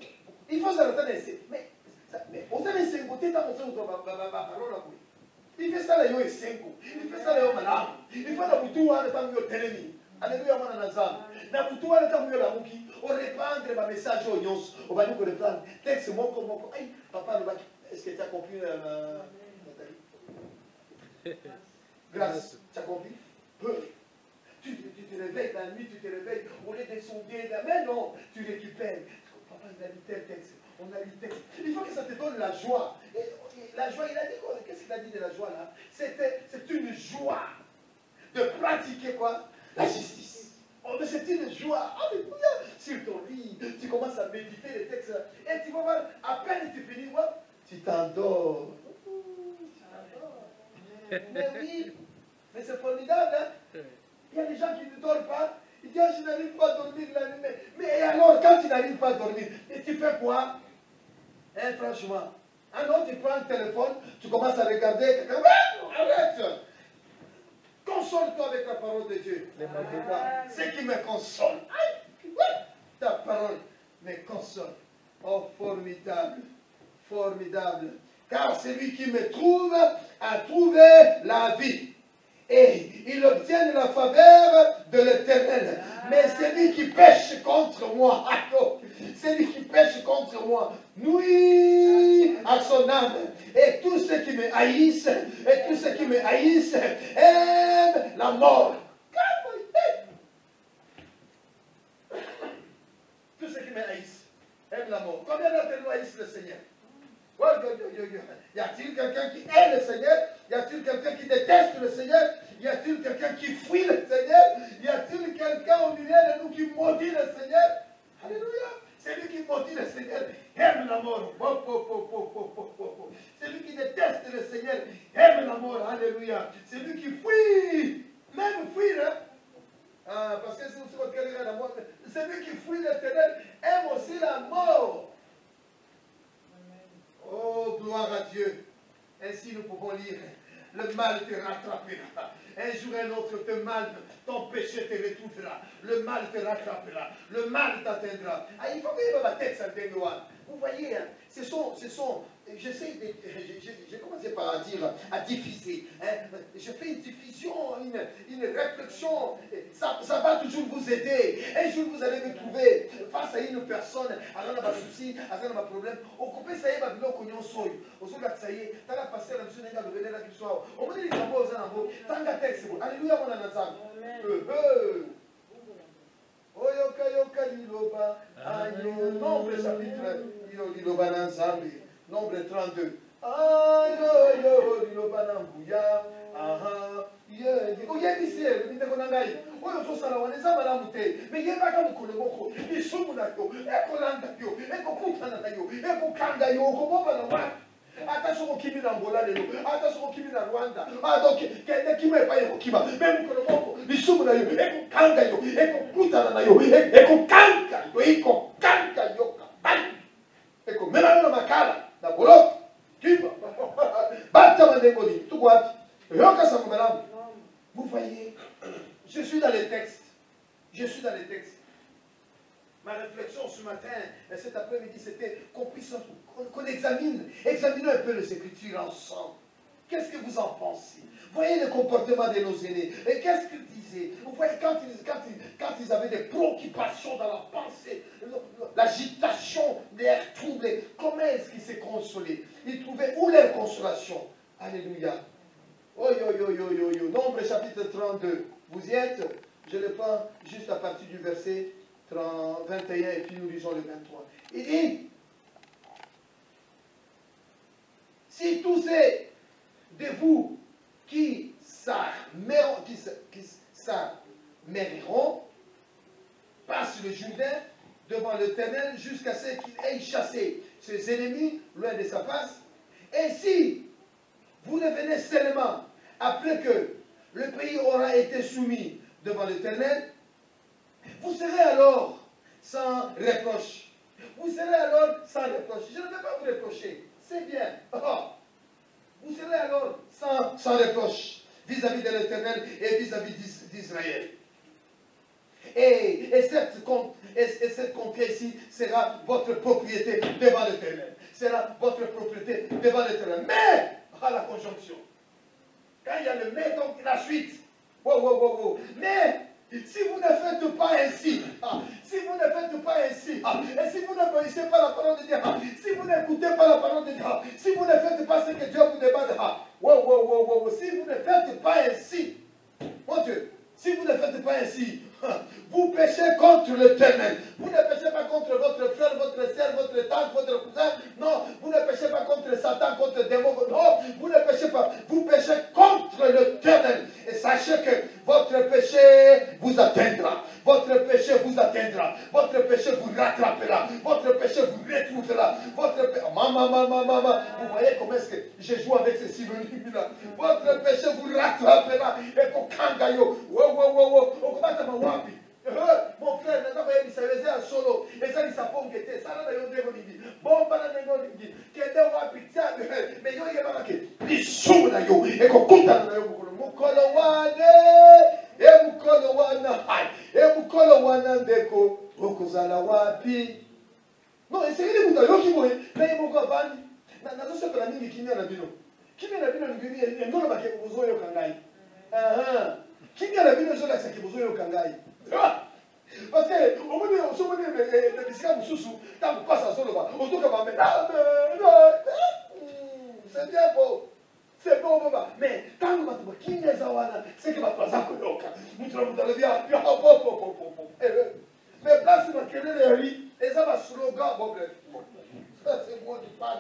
il faut s'arrêter ici. Mais vous avez 5 côtés dans mon parole. Il fait ça là, il fait ça là, il fait la boutou à l'état de télémi. Alléluia, mon anazam. La boutou à l'état de la mouki, on répandre ma message aux yons, on va nous reprendre. Texte mon comme papa, est-ce que tu as compris, Nathalie? Grâce, tu as compris? Peu. Tu te réveilles la nuit, tu te réveilles, au lieu de sonder, mais non, tu récupères. Papa, il a lu tel texte, on a lu tel texte. Il faut que ça te donne la joie. Et la joie, il a dit quoi? Qu'est-ce qu'il a dit de la joie là? C'est une joie de pratiquer quoi? La justice. Oh, mais c'est une joie. Alléluia. Sur ton lit, tu commences à méditer les textes. Et tu vas voir, à peine tu finis, quoi? Tu t'endors. Mais oui, mais c'est formidable, hein? Il y a des gens qui ne dorment pas. Ils disent, je n'arrive pas à dormir la nuit. Mais alors, quand tu n'arrives pas à dormir, et tu fais quoi? Hein, franchement. Ah non, tu prends le téléphone, tu commences à regarder quelqu'un. Arrête! parole de Dieu. Ce qui me console. Ta parole me console. Oh, formidable. Formidable. Car celui qui me trouve a trouvé la vie. Et il obtient la faveur de l'Éternel. Mais celui qui pêche contre moi, celui qui pêche contre moi, nuit à son âme. Et tous ceux qui me haïssent, aiment la mort. Tous ceux qui me haïssent aiment la mort. Combien d'entre nous haïssent le Seigneur? Y a-t-il quelqu'un qui aime le Seigneur? Y a-t-il quelqu'un qui déteste le Seigneur? Y a-t-il quelqu'un qui fuit le Seigneur? Y a-t-il quelqu'un au milieu de nous qui maudit le Seigneur? Alléluia! Celui qui maudit le Seigneur aime la mort. Celui qui déteste le Seigneur aime la mort. Alléluia! Celui qui fuit, même fuir, hein? Parce que si vous regardez la mort, celui qui fuit l'Éternel aime aussi la mort. Oh, gloire à Dieu. Ainsi nous pouvons lire. Le mal te rattrapera. Un jour et un autre, ton péché te retrouvera. Le mal te rattrapera. Le mal t'atteindra. Ah, il faut que la tête ça te doit. Vous voyez, hein, j'ai commencé par à diffuser. Hein. Je fais une diffusion, une réflexion. Ça va toujours vous aider. Un jour, vous allez me trouver face à une personne, à un souci, à un problème. Occupez ça y est, maintenant qu'on y a un soy. Au soir ça y est, t'as passé la mission de venir là qui soit. Au moins, il y a un beau zambo. Tant qu'à texte, alléluia, mon anazam. Oyoka yoka liloba. Nombre chapitre. Liloba nanzambi. Nombre 32. Ayo liloba nambuya. Aha. Oyebise miteko nangai. Oyo sosala waneza malamu te. Me yebaka mukolo moko. Isumu na yo. Ekolanda yo. Ekokutana na yo. Ekokanga yo. Okobomba na wa. Attention au Kimi d'Angola, attention au Kimi de Rwanda. Ah donc, quelqu'un qui m'a pas eu au Kiba, même que le monde, les sous na yo, et qu'on kanga yo, et qu'on kuta na yo, et qu'on kanga yo, et qu'on kanga yo, et qu'on mena na makala, na bolok, Kiba, bata mandengoli, tout quoi, yoka sa madame. Vous voyez, je suis dans les textes, Ma réflexion ce matin, et cet après-midi, c'était qu'on examinons un peu les Écritures ensemble. Qu'est-ce que vous en pensez? Voyez le comportement de nos aînés. Et qu'est-ce qu'ils disaient? Vous voyez, quand ils avaient des préoccupations dans leur pensée, l'agitation, l'air troublé, comment est-ce qu'ils se consolaient? Ils trouvaient où leur consolation? Alléluia. Oh, yo. Nombre chapitre 32. Vous y êtes? Je le prends juste à partir du verset 21 et puis nous lisons le 23. Il dit, si tous ces de vous qui s'armèreront passent le Jourdain devant l'Éternel jusqu'à ce qu'il ait chassé ses ennemis loin de sa face, et si vous revenez seulement après que le pays aura été soumis devant l'Éternel, vous serez alors sans reproche. Vous serez alors sans reproche. Je ne vais pas vous reprocher. C'est bien. Oh. Vous serez alors sans reproche vis-à-vis de l'Éternel et vis-à-vis d'Israël. Et cette conquête ici sera votre propriété devant l'Éternel. Sera votre propriété devant l'Éternel. Mais, à la conjonction, quand il y a le mais, donc la suite. Wow. Mais, si vous ne faites pas ainsi, et si vous n'obéissez pas la parole de Dieu, si vous n'écoutez pas la parole de Dieu, si vous ne faites pas ce que Dieu vous demande, si vous ne faites pas ainsi, mon Dieu, si vous ne faites pas ainsi, vous péchez contre l'Éternel. Vous ne péchez pas contre votre frère, votre soeur, votre tante, votre cousin. Non, vous ne péchez pas contre Satan, contre le démon. Non, vous ne péchez pas. Vous péchez contre l'Éternel. Et sachez que votre péché vous atteindra. Votre péché vous atteindra. Votre péché vous rattrapera. Votre péché vous retrouvera. Maman. Vous voyez comment est-ce que je joue avec ces synonymes-là. Votre péché vous rattrapera. Et pour Kangayo. Mon frère, il s'est à solo. Et ça, il s'est pas ça, là, il y a des bon, pas la négocie. Qui est un pitié, mais il y a un qui est sous la yo. Et qu'on compte dans le Mukolowane. Et bozala wapi. Non, esengeli mutu ayoki boye naye moko avandi nazosepela mingi kimia na bino. Kimia na bino engolobaki bozoyoka ngai. Kimia na bino ezolakisaki bozoyoka ngai. Parce que au moins on se met les biscuits mosusu tant que passe à solo on tourne pas mais c'est bien beau. C'est bon papa mais tant que tu vas kimia zawana c'est que va pas akoyoka. Mutu na mutale bien mais place ma kelele lui et ça va slogan bon bref. Ça c'est moi qui parle.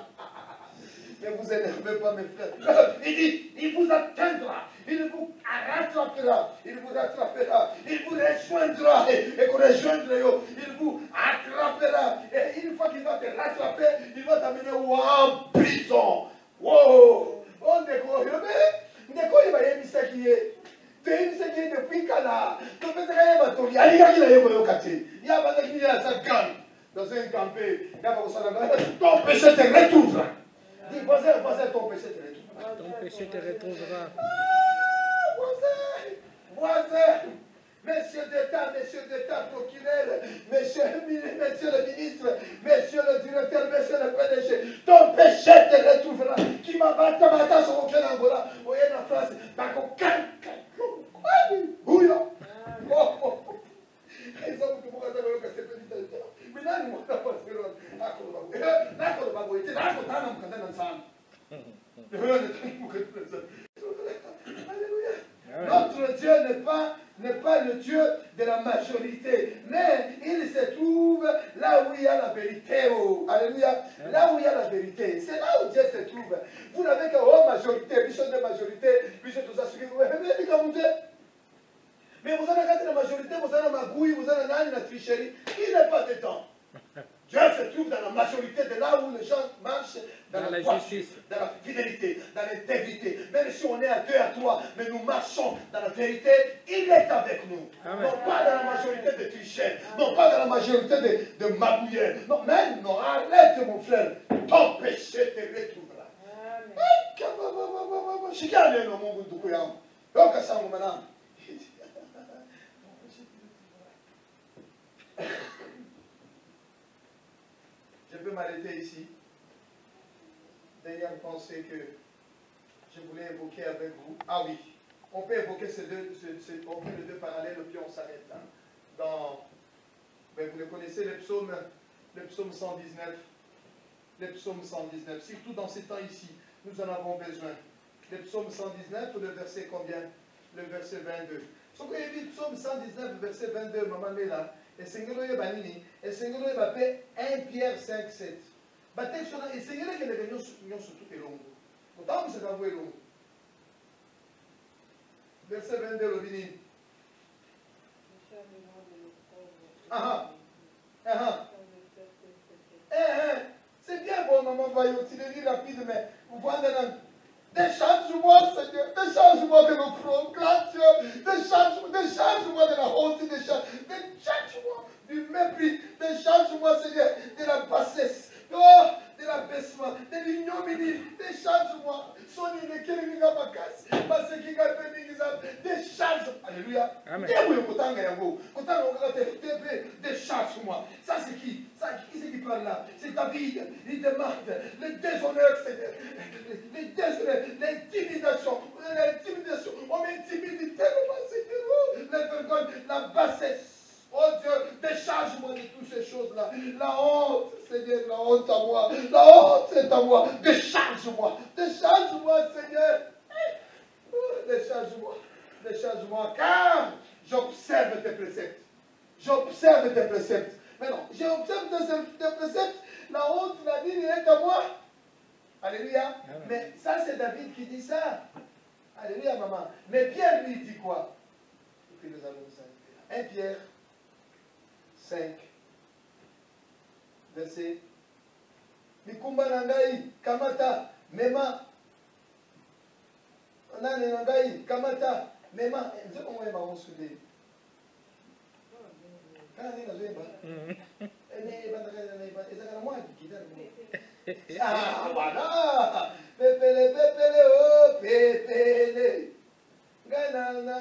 Ne vous énervez pas mes frères. Il dit, il vous atteindra, il vous rattrapera, il vous rattrapera, il vous rejoindra, et vous rejoindrez, il vous attrapera. Et une fois qu'il va te rattraper, il va t'amener en prison. Wow! On découvre, il va y avoir ce qui est. Depuis Cana, tu fais ce qu'il y a, il y a dans un campé, ton péché te retrouvera. Dis, voisin, ton péché te retrouvera. Ton péché te retrouvera. Voisin, messieurs d'État, procureur, monsieur le ministre, monsieur le directeur, monsieur le PDG, ton péché te retrouvera. Qui m'a battu sur aucun Angola, vous voyez la France, dans aucun. Bouillon. Ils ont tout pour avoir que c'est petit à petit. Mais là, nous avons pas notre Dieu n'est pas le Dieu de la majorité, mais il se trouve là où il y a la vérité. Oh, alléluia. Là où il y a la vérité, c'est là où Dieu se trouve. Vous n'avez qu'une majorité, puis de majorité, puis tout ça, mais vous avez la majorité, vous avez la magouille, vous avez la tricherie. Il n'est pas de temps. Dieu se trouve dans la majorité de là où les gens marchent dans la justice, dans la fidélité, dans l'intégrité. Même si on est à 2 à 3, mais nous marchons dans la vérité, il est avec nous. Amen. Non pas dans la majorité de tricheurs, non pas dans la majorité de magouilleurs. Non, même, non, arrête mon frère, ton péché te retrouvera. Je peux m'arrêter ici. Dernière pensée que je voulais évoquer avec vous. Ah oui, on peut évoquer on fait les deux parallèles et puis on s'arrête. Hein. Ben vous le connaissez, le psaume 119. Le psaume 119, surtout dans ces temps ici, nous en avons besoin. Le psaume 119, le verset combien? Le verset 22. Ce qu'on dit, psaume 119, verset 22, maman là. Et Seigneur Banini, et Seigneur Mbappé 1 Pierre 5, 7. Et Seigneur qui est venu surtout et long. Pourtant, c'est avoué long. Verset 22, le Bini. C'est bien pour maman Vaillot, tu le lis rapide, mais vous voyez là. Décharge-moi, Seigneur, décharge-moi de nos problèmes, décharge-moi de la honte, décharge-moi du mépris, décharge-moi, Seigneur, de la bassesse, de l'abaissement, de l'ignominie, décharge-moi, décharge, alléluia, décharge-moi, ça c'est qui? Qui c'est qui parle là? C'est David, il demande le déshonneur, Seigneur, le déshonneur, l'intimidation, on m'intimide tellement, Seigneur, la vergogne, la bassesse. Oh Dieu, décharge-moi de toutes ces choses-là. La honte, Seigneur, la honte à moi. La honte, c'est à moi. Décharge-moi. Décharge-moi, Seigneur. Décharge-moi. Décharge-moi. Car j'observe tes préceptes. J'observe tes préceptes. Mais non, j'observe tes préceptes. La honte, la vie est à moi. Alléluia. Mais ça, c'est David qui dit ça. Alléluia, maman. Mais Pierre, lui, dit quoi? Et puis nous allons ça. 1 Pierre 5, verset. Mikumba nangai, kamata, mema. Nane nangai, kamata, mema. Nze komwe ma onsude. Kana ni nazo eba. Ene bandaka na eba. Ezaka na mwa kitana. Ah, voilà. Pepele, oh, pepele. Gana, na.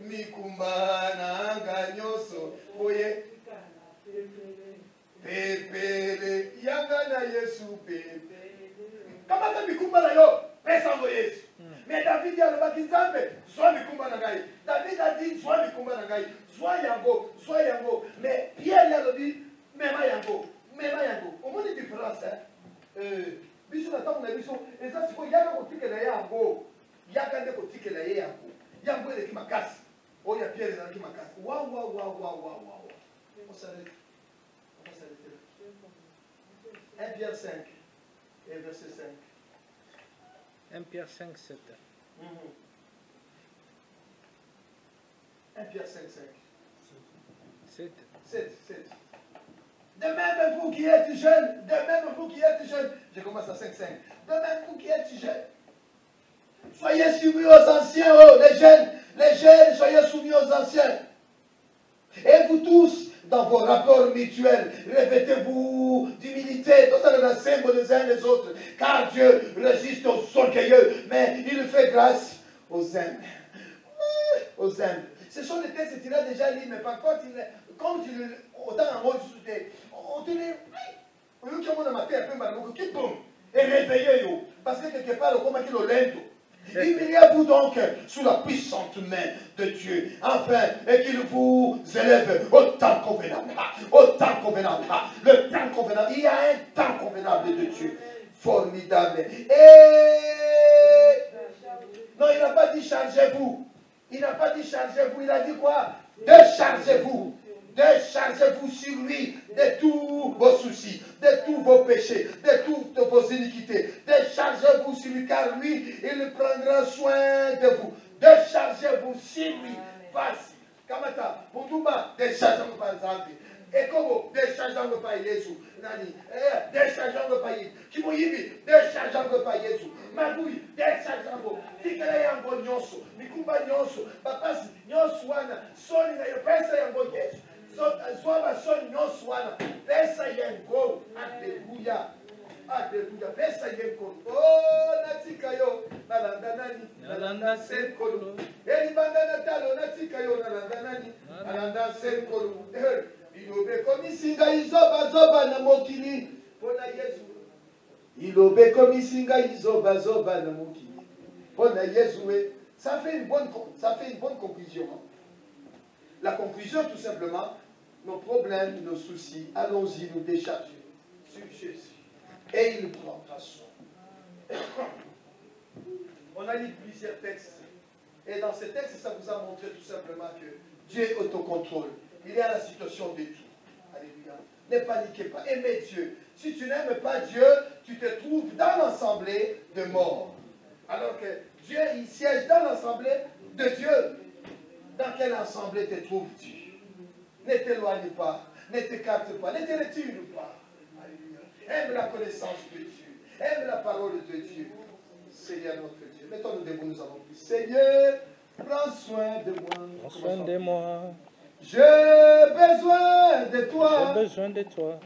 Mikumba nanga nyoso. Voyez. Pepele. Yanga na Yesu pepele. Comment ça mikumba na yo? Pesa ngo Yesu. Mais David a le bakizambe. Soit mikumba na ngai. David a dit soit mikumba na ngai. Soit yango. Soit yango. Mais Pierre a dit mema yango. Mema yango. Au moins une différence. Biso na tango na biso. Et ça c'est quoi? Yaka kotikela yango. Yaka nde kotikela yango. Yango ele ki makasi. Oh, il y a Pierre qui m'a cassé. Waouh, waouh, waouh, waouh, waouh. On s'arrête. On va s'arrêter là. 1 Pierre 5 et verset 5. 1 Pierre 5, 7. 1 Pierre 5, 5. 7. 7. De même vous qui êtes jeunes, je commence à 5, 5. De même vous qui êtes jeunes, soyez soumis aux anciens, oh, les jeunes, soyez soumis aux anciens. Et vous tous, dans vos rapports mutuels, revêtez-vous d'humilité, tout ça dans le symbole les uns les autres, car Dieu résiste aux orgueilleux, mais il fait grâce aux humbles. Aux humbles. Ce sont des textes qu'il a déjà lus, mais par contre, comme tu le autant en mode, on te les. On lui dit qu'on a maté un peu, et réveillez vous. Parce que quelque part, comme il est lento. Humiliez-vous donc sous la puissante main de Dieu, afin qu'il vous élève au temps convenable. Au temps convenable. Le temps convenable. Il y a un temps convenable de Dieu. Formidable. Et non, il n'a pas dit chargez-vous. Il n'a pas dit chargez-vous. Il a dit quoi? Déchargez-vous. Déchargez-vous sur lui de tous vos soucis, de tous vos péchés, de toutes vos iniquités. Déchargez-vous sur lui, car lui, il prendra soin de vous. Déchargez-vous sur lui. Voici. Kamata, Mutuma, déchargez-vous par exemple. Et comment déchargez-vous par Jésus. Nani, déchargez-vous par Jésus. Kimoyibi, déchargez-vous par Jésus. Magui, déchargez-vous. Tikele yango nyonso, mikumba nyonso, papasi nyonso wana, soni na yo pesa yango Yesu. Soit son nyonso wana, pesa yango. Alléluia. Alléluia. Pesa yango. Oh, natika yo, nalanda nani? Nalanda senkolo. Elibanda natalo, natika yo, nalanda nani? Nalanda senkolo. Ilobe komisinga izoba zoba na mokili. Pona Yesu. Ilobe komisinga izoba zoba na mokili. Pona Yesu. Ça fait une bonne conclusion. La conclusion, tout simplement, nos problèmes, nos soucis, allons-y nous décharger sur Jésus. Et il prendra soin. On a lu plusieurs textes. Et dans ces textes, ça vous a montré tout simplement que Dieu est autocontrôle. Il est à la situation de tout. Alléluia. Ne paniquez pas. Aimez Dieu. Si tu n'aimes pas Dieu, tu te trouves dans l'assemblée de morts. Alors que Dieu, il siège dans l'assemblée de Dieu. Dans quelle assemblée te trouves-tu? Ne t'éloigne pas, ne t'écarte pas, ne te retire pas. Alléluia. Aime la connaissance de Dieu. Aime la parole de Dieu. Seigneur notre Dieu. Mettons-nous debout, nous avons pris. Seigneur, prends soin de moi. Prends soin de moi. J'ai besoin de toi. J'ai besoin de toi.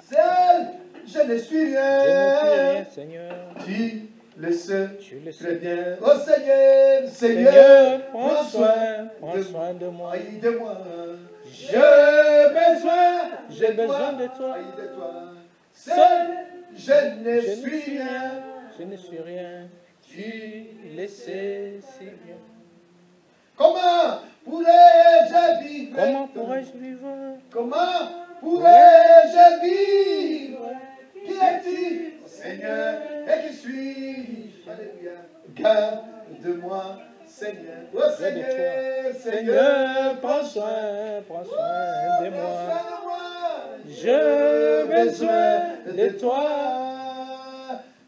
Seul, je ne suis rien. Je ne suis rien, Seigneur. Tu le sais très bien. Oh Seigneur, Seigneur, prends soin de moi. Aïe de moi. J'ai besoin de toi. Aïe de toi. Seul, je ne suis rien. Je ne suis rien. Tu le sais si bien. Comment pourrais-je vivre? Comment pourrais-je vivre? Comment pourrais-je vivre? Qui es-tu, Seigneur, et qui suis-je? Alléluia. Garde-moi, Seigneur. Oh Seigneur, Seigneur, prends soin de moi. J'ai besoin de toi.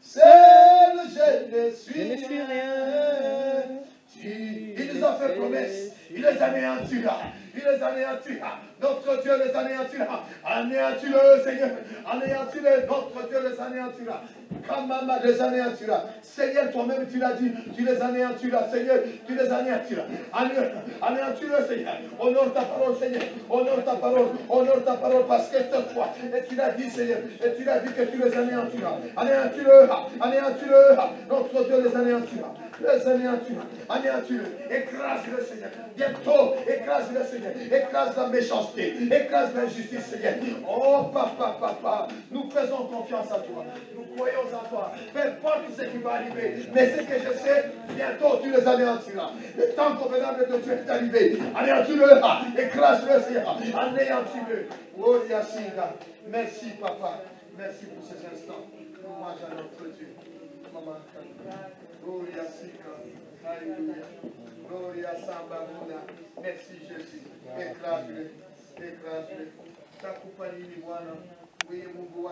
Seul, je ne suis rien. Il nous a fait promesse. Il les anéantira. Il les anéantira. Notre Dieu les anéantira. Anéantis-le, Seigneur. Anéantis-le. Notre Dieu les anéantira. Kamama les anéantira. Seigneur, toi-même, tu l'as dit. Tu les anéantiras. Seigneur, tu les anéantiras. Anéantis-le, Seigneur. Honore ta parole, Seigneur. Honore ta parole. Honore ta parole parce que c'est toi. Et tu l'as dit, Seigneur. Et tu l'as dit que tu les anéantiras. Anéantis-le. Anéantis-le. Notre Dieu les anéantira. Les anéantis-le. Écrase-le, Seigneur. Bientôt, écrase-le, Seigneur. Écrase la méchanceté. Écrase l'injustice, Seigneur. Oh, papa, nous faisons confiance à toi. Nous croyons en toi. Peu importe ce qui va arriver. Mais ce que je sais, bientôt tu les anéantiras. Le temps convenable de Dieu est arrivé. Anéantis-le. Écrase-le, Seigneur. Anéantis-le. Oh, Yassina. Merci, papa. Merci pour ces instants. Hommage à notre Dieu. Maman. Gloria Sika. Alléluia. Gloria Samba. Merci, Jésus. Écrase-le. Écrase-le. Ta compagnie, Wana. Oui, mon beau